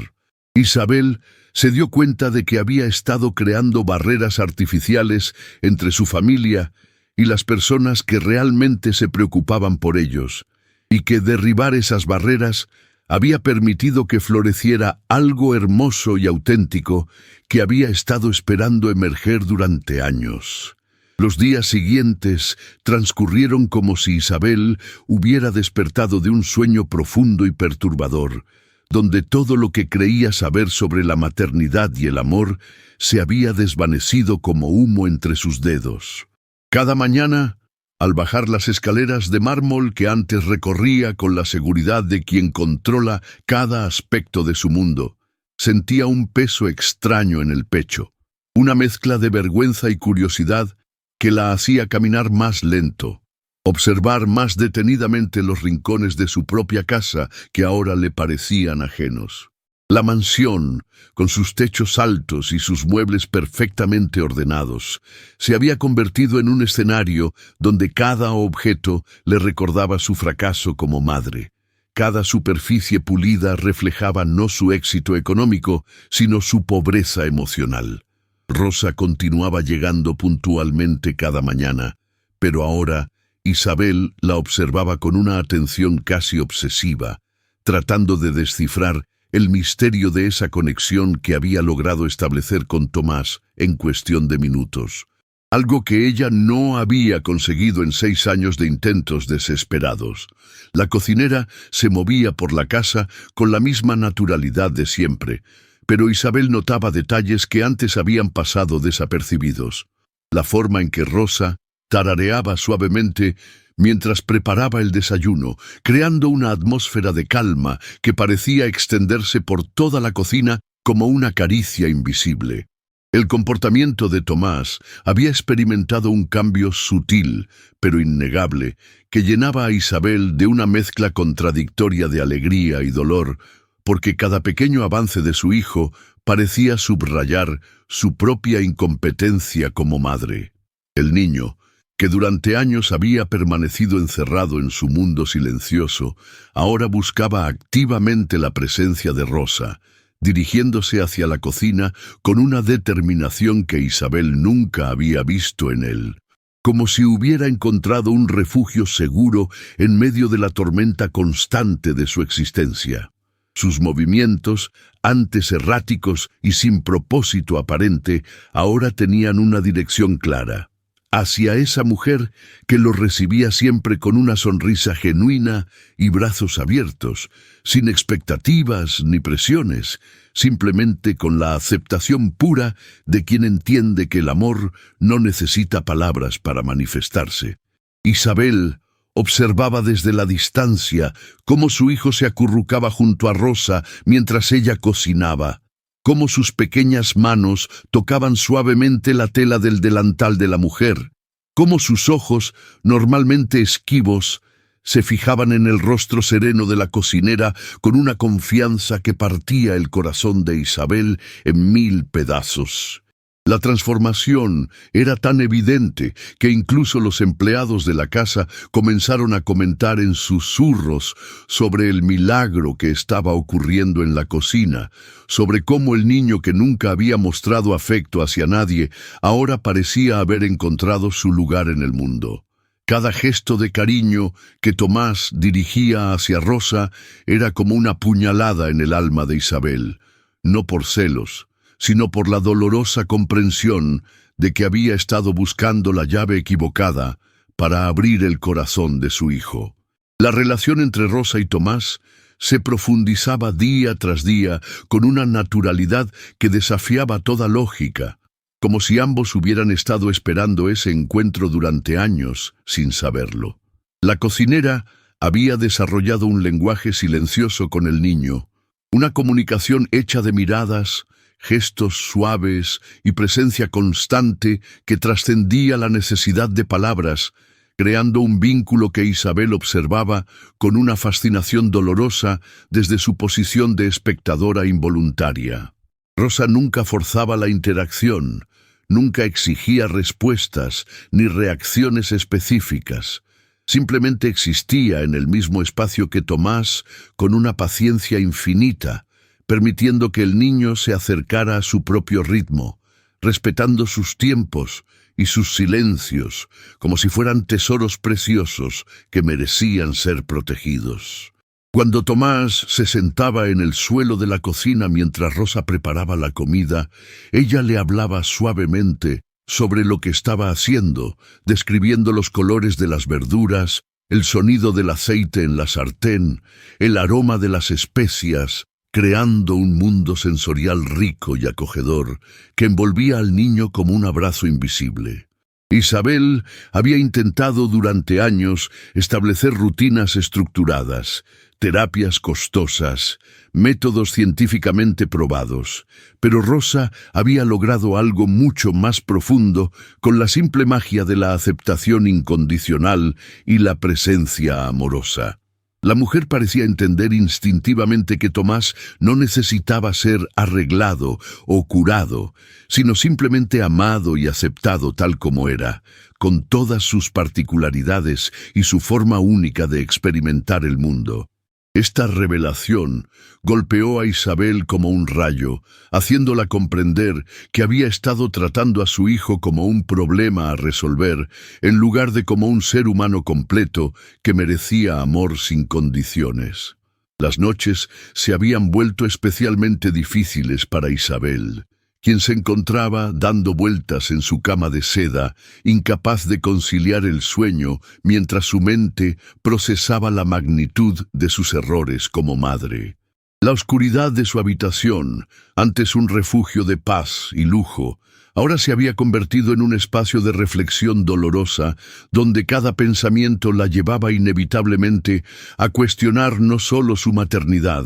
A: Isabel se dio cuenta de que había estado creando barreras artificiales entre su familia y las personas que realmente se preocupaban por ellos, y que derribar esas barreras había permitido que floreciera algo hermoso y auténtico que había estado esperando emerger durante años. Los días siguientes transcurrieron como si Isabel hubiera despertado de un sueño profundo y perturbador, donde todo lo que creía saber sobre la maternidad y el amor se había desvanecido como humo entre sus dedos. Cada mañana, al bajar las escaleras de mármol que antes recorría con la seguridad de quien controla cada aspecto de su mundo, sentía un peso extraño en el pecho, una mezcla de vergüenza y curiosidad que la hacía caminar más lento, observar más detenidamente los rincones de su propia casa que ahora le parecían ajenos. La mansión, con sus techos altos y sus muebles perfectamente ordenados, se había convertido en un escenario donde cada objeto le recordaba su fracaso como madre. Cada superficie pulida reflejaba no su éxito económico, sino su pobreza emocional. Rosa continuaba llegando puntualmente cada mañana, pero ahora Isabel la observaba con una atención casi obsesiva, tratando de descifrar el misterio de esa conexión que había logrado establecer con Tomás en cuestión de minutos, algo que ella no había conseguido en 6 años de intentos desesperados. La cocinera se movía por la casa con la misma naturalidad de siempre, pero Isabel notaba detalles que antes habían pasado desapercibidos. La forma en que Rosa tarareaba suavemente mientras preparaba el desayuno, creando una atmósfera de calma que parecía extenderse por toda la cocina como una caricia invisible. El comportamiento de Tomás había experimentado un cambio sutil, pero innegable, que llenaba a Isabel de una mezcla contradictoria de alegría y dolor, porque cada pequeño avance de su hijo parecía subrayar su propia incompetencia como madre. El niño, que durante años había permanecido encerrado en su mundo silencioso, ahora buscaba activamente la presencia de Rosa, dirigiéndose hacia la cocina con una determinación que Isabel nunca había visto en él, como si hubiera encontrado un refugio seguro en medio de la tormenta constante de su existencia. Sus movimientos, antes erráticos y sin propósito aparente, ahora tenían una dirección clara, hacia esa mujer que lo recibía siempre con una sonrisa genuina y brazos abiertos, sin expectativas ni presiones, simplemente con la aceptación pura de quien entiende que el amor no necesita palabras para manifestarse. Isabel observaba desde la distancia cómo su hijo se acurrucaba junto a Rosa mientras ella cocinaba, cómo sus pequeñas manos tocaban suavemente la tela del delantal de la mujer, cómo sus ojos, normalmente esquivos, se fijaban en el rostro sereno de la cocinera con una confianza que partía el corazón de Isabel en 1000 pedazos. La transformación era tan evidente que incluso los empleados de la casa comenzaron a comentar en susurros sobre el milagro que estaba ocurriendo en la cocina, sobre cómo el niño que nunca había mostrado afecto hacia nadie ahora parecía haber encontrado su lugar en el mundo. Cada gesto de cariño que Tomás dirigía hacia Rosa era como una puñalada en el alma de Isabel, no por celos, sino por la dolorosa comprensión de que había estado buscando la llave equivocada para abrir el corazón de su hijo. La relación entre Rosa y Tomás se profundizaba día tras día con una naturalidad que desafiaba toda lógica, como si ambos hubieran estado esperando ese encuentro durante años sin saberlo. La cocinera había desarrollado un lenguaje silencioso con el niño, una comunicación hecha de miradas, gestos suaves y presencia constante que trascendía la necesidad de palabras, creando un vínculo que Isabel observaba con una fascinación dolorosa desde su posición de espectadora involuntaria. Rosa nunca forzaba la interacción, nunca exigía respuestas ni reacciones específicas. Simplemente existía en el mismo espacio que Tomás con una paciencia infinita, permitiendo que el niño se acercara a su propio ritmo, respetando sus tiempos y sus silencios, como si fueran tesoros preciosos que merecían ser protegidos. Cuando Tomás se sentaba en el suelo de la cocina mientras Rosa preparaba la comida, ella le hablaba suavemente sobre lo que estaba haciendo, describiendo los colores de las verduras, el sonido del aceite en la sartén, el aroma de las especias, creando un mundo sensorial rico y acogedor que envolvía al niño como un abrazo invisible. Isabel había intentado durante años establecer rutinas estructuradas, terapias costosas, métodos científicamente probados. Pero Rosa había logrado algo mucho más profundo con la simple magia de la aceptación incondicional y la presencia amorosa. La mujer parecía entender instintivamente que Tomás no necesitaba ser arreglado o curado, sino simplemente amado y aceptado tal como era, con todas sus particularidades y su forma única de experimentar el mundo. Esta revelación golpeó a Isabel como un rayo, haciéndola comprender que había estado tratando a su hijo como un problema a resolver, en lugar de como un ser humano completo que merecía amor sin condiciones. Las noches se habían vuelto especialmente difíciles para Isabel, quien se encontraba dando vueltas en su cama de seda, incapaz de conciliar el sueño mientras su mente procesaba la magnitud de sus errores como madre. La oscuridad de su habitación, antes un refugio de paz y lujo, ahora se había convertido en un espacio de reflexión dolorosa, donde cada pensamiento la llevaba inevitablemente a cuestionar no solo su maternidad,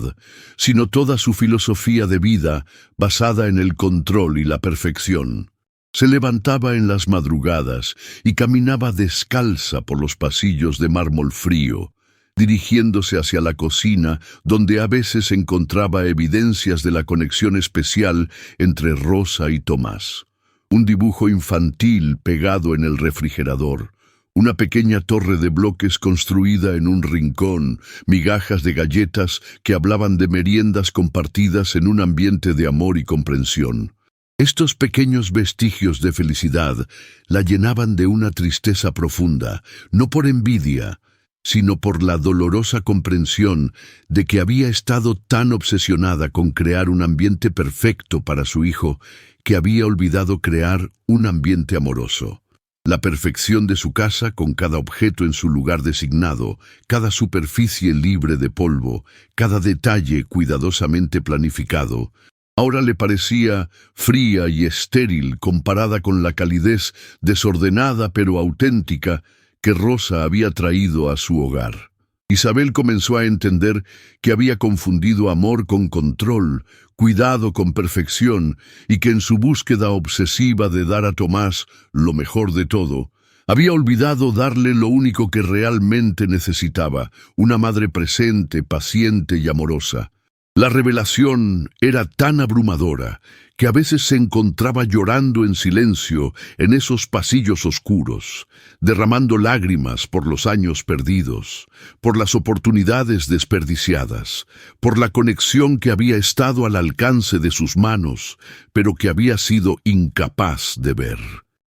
A: sino toda su filosofía de vida basada en el control y la perfección. Se levantaba en las madrugadas y caminaba descalza por los pasillos de mármol frío, dirigiéndose hacia la cocina, donde a veces encontraba evidencias de la conexión especial entre Rosa y Tomás. Un dibujo infantil pegado en el refrigerador, una pequeña torre de bloques construida en un rincón, migajas de galletas que hablaban de meriendas compartidas en un ambiente de amor y comprensión. Estos pequeños vestigios de felicidad la llenaban de una tristeza profunda, no por envidia, sino por la dolorosa comprensión de que había estado tan obsesionada con crear un ambiente perfecto para su hijo que había olvidado crear un ambiente amoroso. La perfección de su casa, con cada objeto en su lugar designado, cada superficie libre de polvo, cada detalle cuidadosamente planificado, ahora le parecía fría y estéril comparada con la calidez desordenada pero auténtica que Rosa había traído a su hogar. Isabel comenzó a entender que había confundido amor con control, cuidado con perfección, y que en su búsqueda obsesiva de dar a Tomás lo mejor de todo, había olvidado darle lo único que realmente necesitaba, una madre presente, paciente y amorosa. La revelación era tan abrumadora que a veces se encontraba llorando en silencio en esos pasillos oscuros, derramando lágrimas por los años perdidos, por las oportunidades desperdiciadas, por la conexión que había estado al alcance de sus manos, pero que había sido incapaz de ver.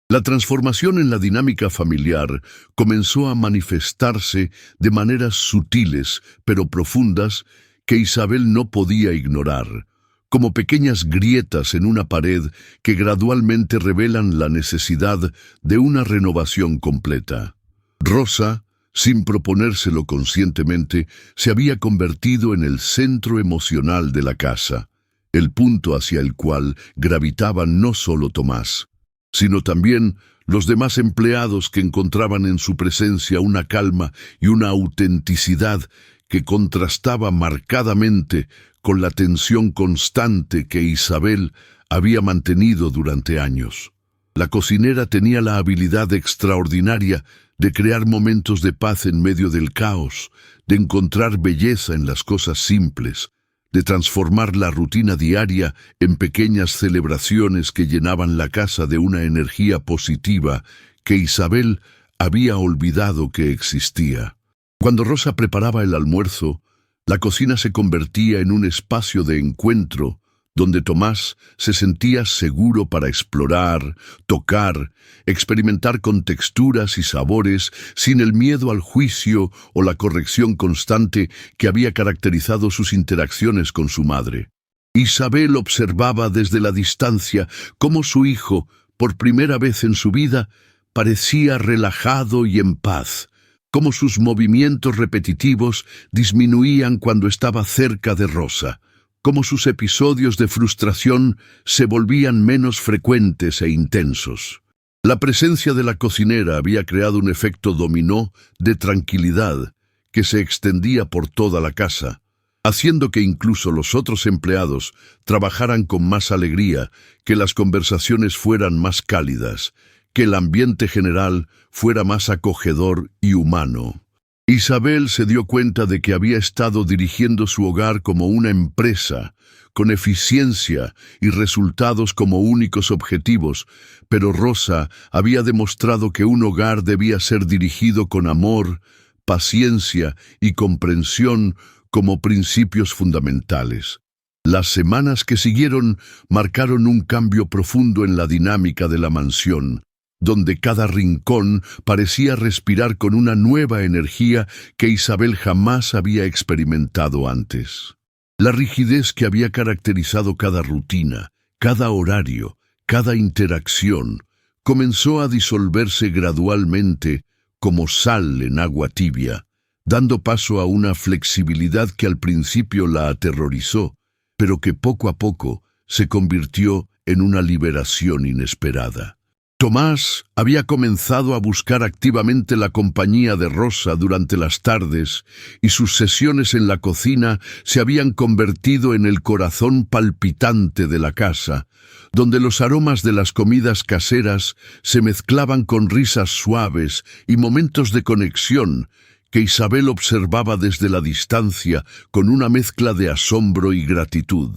A: La transformación en la dinámica familiar comenzó a manifestarse de maneras sutiles pero profundas que Isabel no podía ignorar, como pequeñas grietas en una pared que gradualmente revelan la necesidad de una renovación completa. Rosa, sin proponérselo conscientemente, se había convertido en el centro emocional de la casa, el punto hacia el cual gravitaban no solo Tomás, sino también los demás empleados que encontraban en su presencia una calma y una autenticidad que contrastaba marcadamente con la tensión constante que Isabel había mantenido durante años. La cocinera tenía la habilidad extraordinaria de crear momentos de paz en medio del caos, de encontrar belleza en las cosas simples, de transformar la rutina diaria en pequeñas celebraciones que llenaban la casa de una energía positiva que Isabel había olvidado que existía. Cuando Rosa preparaba el almuerzo, la cocina se convertía en un espacio de encuentro donde Tomás se sentía seguro para explorar, tocar, experimentar con texturas y sabores sin el miedo al juicio o la corrección constante que había caracterizado sus interacciones con su madre. Isabel observaba desde la distancia cómo su hijo, por primera vez en su vida, parecía relajado y en paz, cómo sus movimientos repetitivos disminuían cuando estaba cerca de Rosa, cómo sus episodios de frustración se volvían menos frecuentes e intensos. La presencia de la cocinera había creado un efecto dominó de tranquilidad que se extendía por toda la casa, haciendo que incluso los otros empleados trabajaran con más alegría, que las conversaciones fueran más cálidas, que el ambiente general fuera más acogedor y humano. Isabel se dio cuenta de que había estado dirigiendo su hogar como una empresa, con eficiencia y resultados como únicos objetivos, pero Rosa había demostrado que un hogar debía ser dirigido con amor, paciencia y comprensión como principios fundamentales. Las semanas que siguieron marcaron un cambio profundo en la dinámica de la mansión, donde cada rincón parecía respirar con una nueva energía que Isabel jamás había experimentado antes. La rigidez que había caracterizado cada rutina, cada horario, cada interacción, comenzó a disolverse gradualmente como sal en agua tibia, dando paso a una flexibilidad que al principio la aterrorizó, pero que poco a poco se convirtió en una liberación inesperada. Tomás había comenzado a buscar activamente la compañía de Rosa durante las tardes, y sus sesiones en la cocina se habían convertido en el corazón palpitante de la casa, donde los aromas de las comidas caseras se mezclaban con risas suaves y momentos de conexión que Isabel observaba desde la distancia con una mezcla de asombro y gratitud.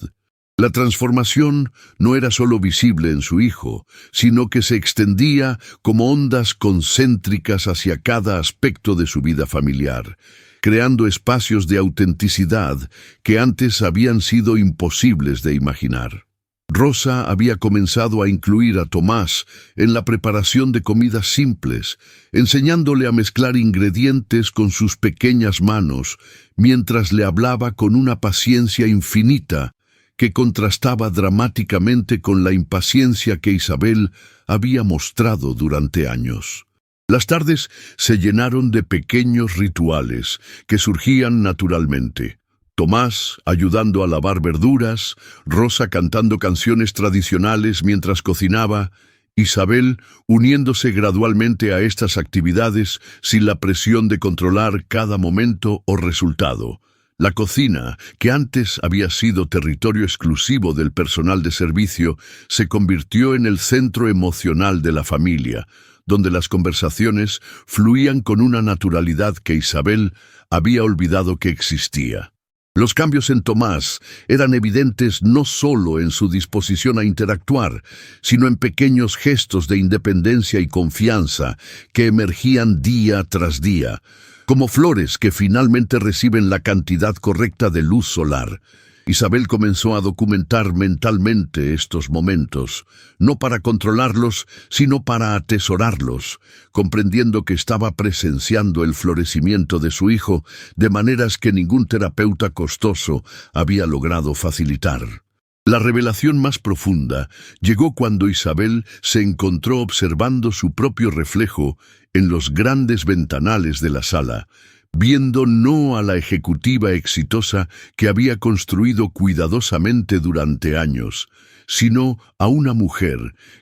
A: La transformación no era solo visible en su hijo, sino que se extendía como ondas concéntricas hacia cada aspecto de su vida familiar, creando espacios de autenticidad que antes habían sido imposibles de imaginar. Rosa había comenzado a incluir a Tomás en la preparación de comidas simples, enseñándole a mezclar ingredientes con sus pequeñas manos, mientras le hablaba con una paciencia infinita que contrastaba dramáticamente con la impaciencia que Isabel había mostrado durante años. Las tardes se llenaron de pequeños rituales que surgían naturalmente. Tomás ayudando a lavar verduras, Rosa cantando canciones tradicionales mientras cocinaba, Isabel uniéndose gradualmente a estas actividades sin la presión de controlar cada momento o resultado. La cocina, que antes había sido territorio exclusivo del personal de servicio, se convirtió en el centro emocional de la familia, donde las conversaciones fluían con una naturalidad que Isabel había olvidado que existía. Los cambios en Tomás eran evidentes no solo en su disposición a interactuar, sino en pequeños gestos de independencia y confianza que emergían día tras día, como flores que finalmente reciben la cantidad correcta de luz solar. Isabel comenzó a documentar mentalmente estos momentos, no para controlarlos, sino para atesorarlos, comprendiendo que estaba presenciando el florecimiento de su hijo de maneras que ningún terapeuta costoso había logrado facilitar. La revelación más profunda llegó cuando Isabel se encontró observando su propio reflejo en los grandes ventanales de la sala, viendo no a la ejecutiva exitosa que había construido cuidadosamente durante años, sino a una mujer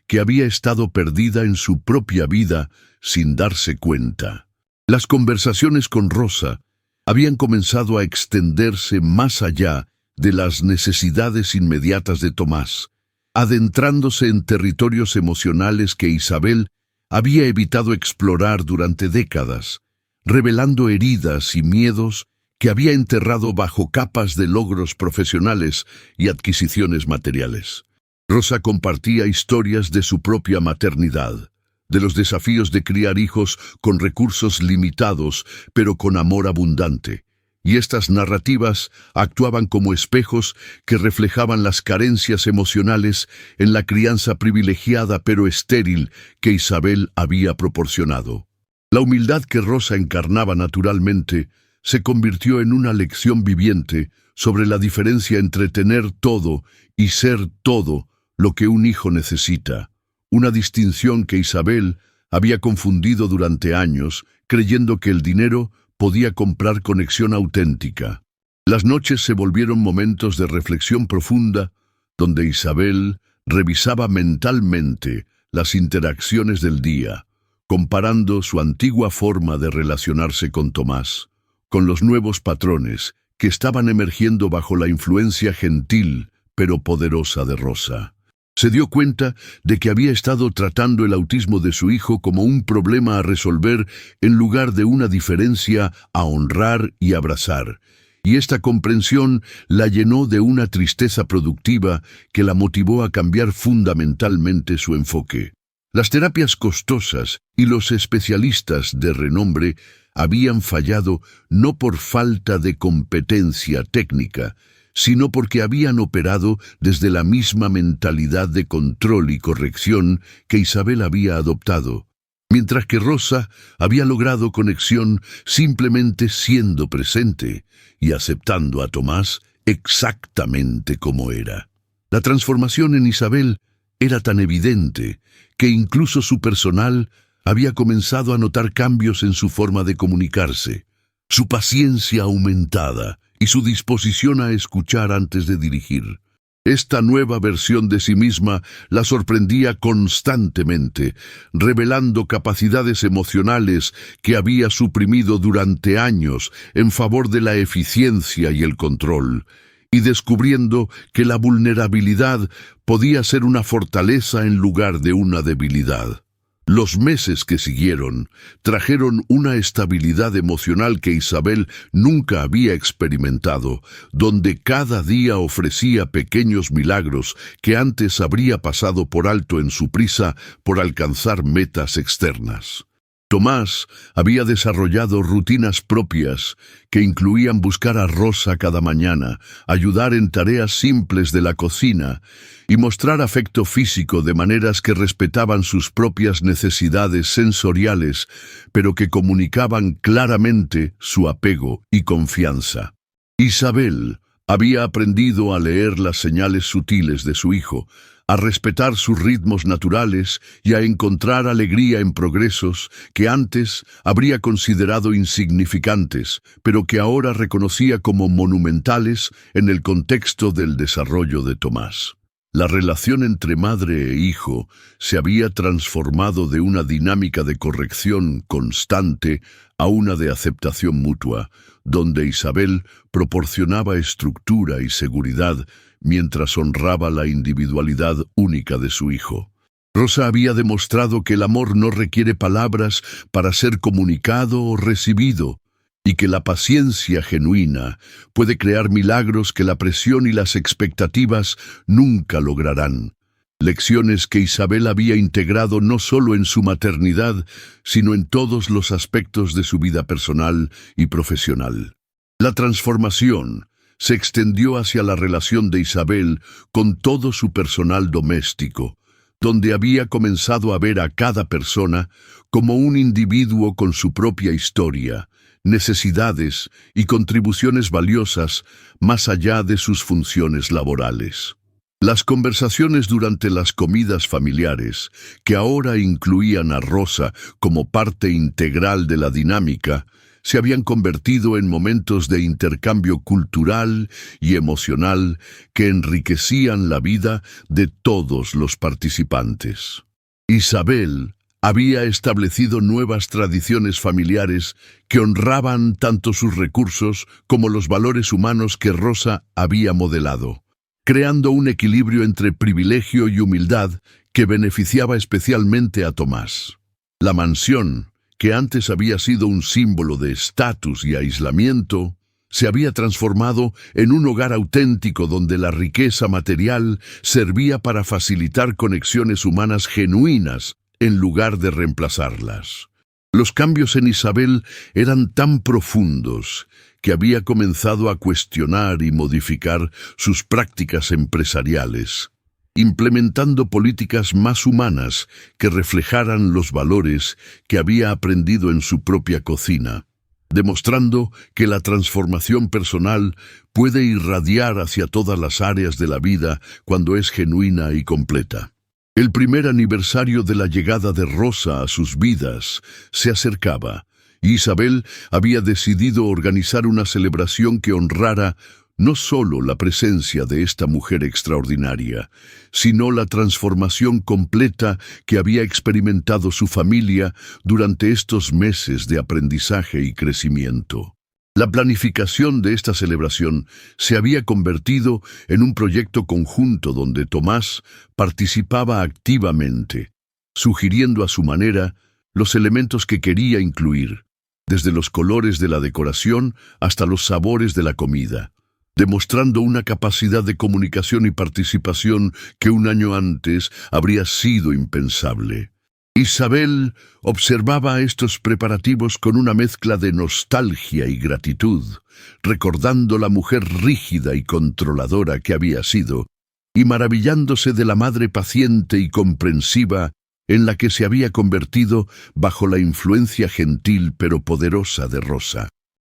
A: que había estado perdida en su propia vida sin darse cuenta. Las conversaciones con Rosa habían comenzado a extenderse más allá de las necesidades inmediatas de Tomás, adentrándose en territorios emocionales que Isabel había evitado explorar durante décadas, revelando heridas y miedos que había enterrado bajo capas de logros profesionales y adquisiciones materiales. Rosa compartía historias de su propia maternidad, de los desafíos de criar hijos con recursos limitados, pero con amor abundante, y estas narrativas actuaban como espejos que reflejaban las carencias emocionales en la crianza privilegiada pero estéril que Isabel había proporcionado. La humildad que Rosa encarnaba naturalmente se convirtió en una lección viviente sobre la diferencia entre tener todo y ser todo lo que un hijo necesita, una distinción que Isabel había confundido durante años, creyendo que el dinero podía comprar conexión auténtica. Las noches se volvieron momentos de reflexión profunda, donde Isabel revisaba mentalmente las interacciones del día, comparando su antigua forma de relacionarse con Tomás con los nuevos patrones que estaban emergiendo bajo la influencia gentil pero poderosa de Rosa. Se dio cuenta de que había estado tratando el autismo de su hijo como un problema a resolver en lugar de una diferencia a honrar y abrazar, y esta comprensión la llenó de una tristeza productiva que la motivó a cambiar fundamentalmente su enfoque. Las terapias costosas y los especialistas de renombre habían fallado no por falta de competencia técnica, sino porque habían operado desde la misma mentalidad de control y corrección que Isabel había adoptado, mientras que Rosa había logrado conexión simplemente siendo presente y aceptando a Tomás exactamente como era. La transformación en Isabel era tan evidente que incluso su personal había comenzado a notar cambios en su forma de comunicarse, su paciencia aumentada y su disposición a escuchar antes de dirigir. Esta nueva versión de sí misma la sorprendía constantemente, revelando capacidades emocionales que había suprimido durante años en favor de la eficiencia y el control, y descubriendo que la vulnerabilidad podía ser una fortaleza en lugar de una debilidad. Los meses que siguieron trajeron una estabilidad emocional que Isabel nunca había experimentado, donde cada día ofrecía pequeños milagros que antes habría pasado por alto en su prisa por alcanzar metas externas. Tomás había desarrollado rutinas propias que incluían buscar a Rosa cada mañana, ayudar en tareas simples de la cocina y mostrar afecto físico de maneras que respetaban sus propias necesidades sensoriales, pero que comunicaban claramente su apego y confianza. Isabel había aprendido a leer las señales sutiles de su hijo, a respetar sus ritmos naturales y a encontrar alegría en progresos que antes habría considerado insignificantes, pero que ahora reconocía como monumentales en el contexto del desarrollo de Tomás. La relación entre madre e hijo se había transformado de una dinámica de corrección constante a una de aceptación mutua, donde Isabel proporcionaba estructura y seguridad mientras honraba la individualidad única de su hijo. Rosa había demostrado que el amor no requiere palabras para ser comunicado o recibido, y que la paciencia genuina puede crear milagros que la presión y las expectativas nunca lograrán. Lecciones que Isabel había integrado no solo en su maternidad, sino en todos los aspectos de su vida personal y profesional. La transformación se extendió hacia la relación de Isabel con todo su personal doméstico, donde había comenzado a ver a cada persona como un individuo con su propia historia, necesidades y contribuciones valiosas más allá de sus funciones laborales. Las conversaciones durante las comidas familiares, que ahora incluían a Rosa como parte integral de la dinámica, se habían convertido en momentos de intercambio cultural y emocional que enriquecían la vida de todos los participantes. Isabel había establecido nuevas tradiciones familiares que honraban tanto sus recursos como los valores humanos que Rosa había modelado, creando un equilibrio entre privilegio y humildad que beneficiaba especialmente a Tomás. La mansión, que antes había sido un símbolo de estatus y aislamiento, se había transformado en un hogar auténtico donde la riqueza material servía para facilitar conexiones humanas genuinas en lugar de reemplazarlas. Los cambios en Isabel eran tan profundos que había comenzado a cuestionar y modificar sus prácticas empresariales, implementando políticas más humanas que reflejaran los valores que había aprendido en su propia cocina, demostrando que la transformación personal puede irradiar hacia todas las áreas de la vida cuando es genuina y completa. El primer aniversario de la llegada de Rosa a sus vidas se acercaba, y Isabel había decidido organizar una celebración que honrara no solo la presencia de esta mujer extraordinaria, sino la transformación completa que había experimentado su familia durante estos meses de aprendizaje y crecimiento. La planificación de esta celebración se había convertido en un proyecto conjunto donde Tomás participaba activamente, sugiriendo a su manera los elementos que quería incluir, desde los colores de la decoración hasta los sabores de la comida, demostrando una capacidad de comunicación y participación que un año antes habría sido impensable. Isabel observaba estos preparativos con una mezcla de nostalgia y gratitud, recordando la mujer rígida y controladora que había sido, y maravillándose de la madre paciente y comprensiva en la que se había convertido bajo la influencia gentil pero poderosa de Rosa.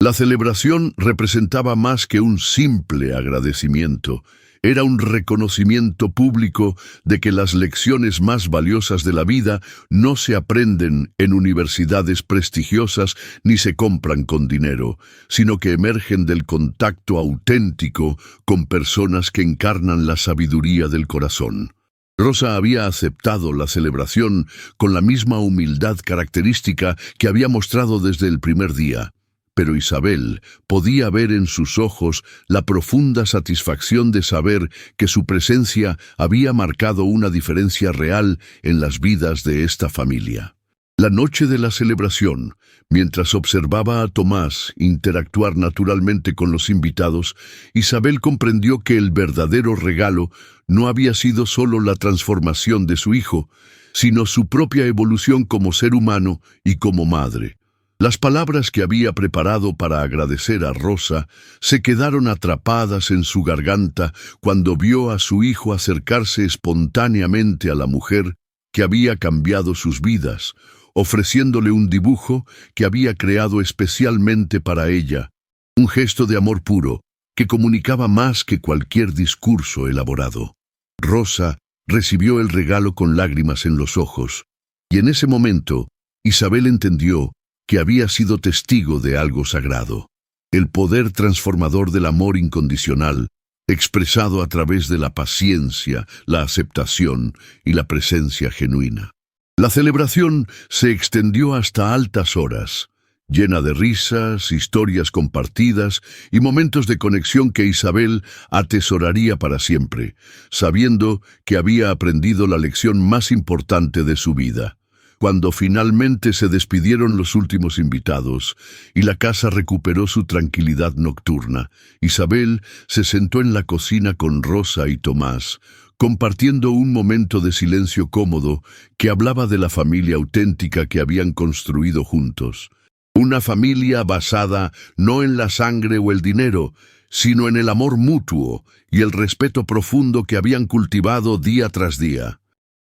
A: La celebración representaba más que un simple agradecimiento. Era un reconocimiento público de que las lecciones más valiosas de la vida no se aprenden en universidades prestigiosas ni se compran con dinero, sino que emergen del contacto auténtico con personas que encarnan la sabiduría del corazón. Rosa había aceptado la celebración con la misma humildad característica que había mostrado desde el primer día. Pero Isabel podía ver en sus ojos la profunda satisfacción de saber que su presencia había marcado una diferencia real en las vidas de esta familia. La noche de la celebración, mientras observaba a Tomás interactuar naturalmente con los invitados, Isabel comprendió que el verdadero regalo no había sido solo la transformación de su hijo, sino su propia evolución como ser humano y como madre. Las palabras que había preparado para agradecer a Rosa se quedaron atrapadas en su garganta cuando vio a su hijo acercarse espontáneamente a la mujer que había cambiado sus vidas, ofreciéndole un dibujo que había creado especialmente para ella, un gesto de amor puro que comunicaba más que cualquier discurso elaborado. Rosa recibió el regalo con lágrimas en los ojos, y en ese momento Isabel entendió que había sido testigo de algo sagrado, el poder transformador del amor incondicional, expresado a través de la paciencia, la aceptación y la presencia genuina. La celebración se extendió hasta altas horas, llena de risas, historias compartidas y momentos de conexión que Isabel atesoraría para siempre, sabiendo que había aprendido la lección más importante de su vida. Cuando finalmente se despidieron los últimos invitados y la casa recuperó su tranquilidad nocturna, Isabel se sentó en la cocina con Rosa y Tomás, compartiendo un momento de silencio cómodo que hablaba de la familia auténtica que habían construido juntos. Una familia basada no en la sangre o el dinero, sino en el amor mutuo y el respeto profundo que habían cultivado día tras día.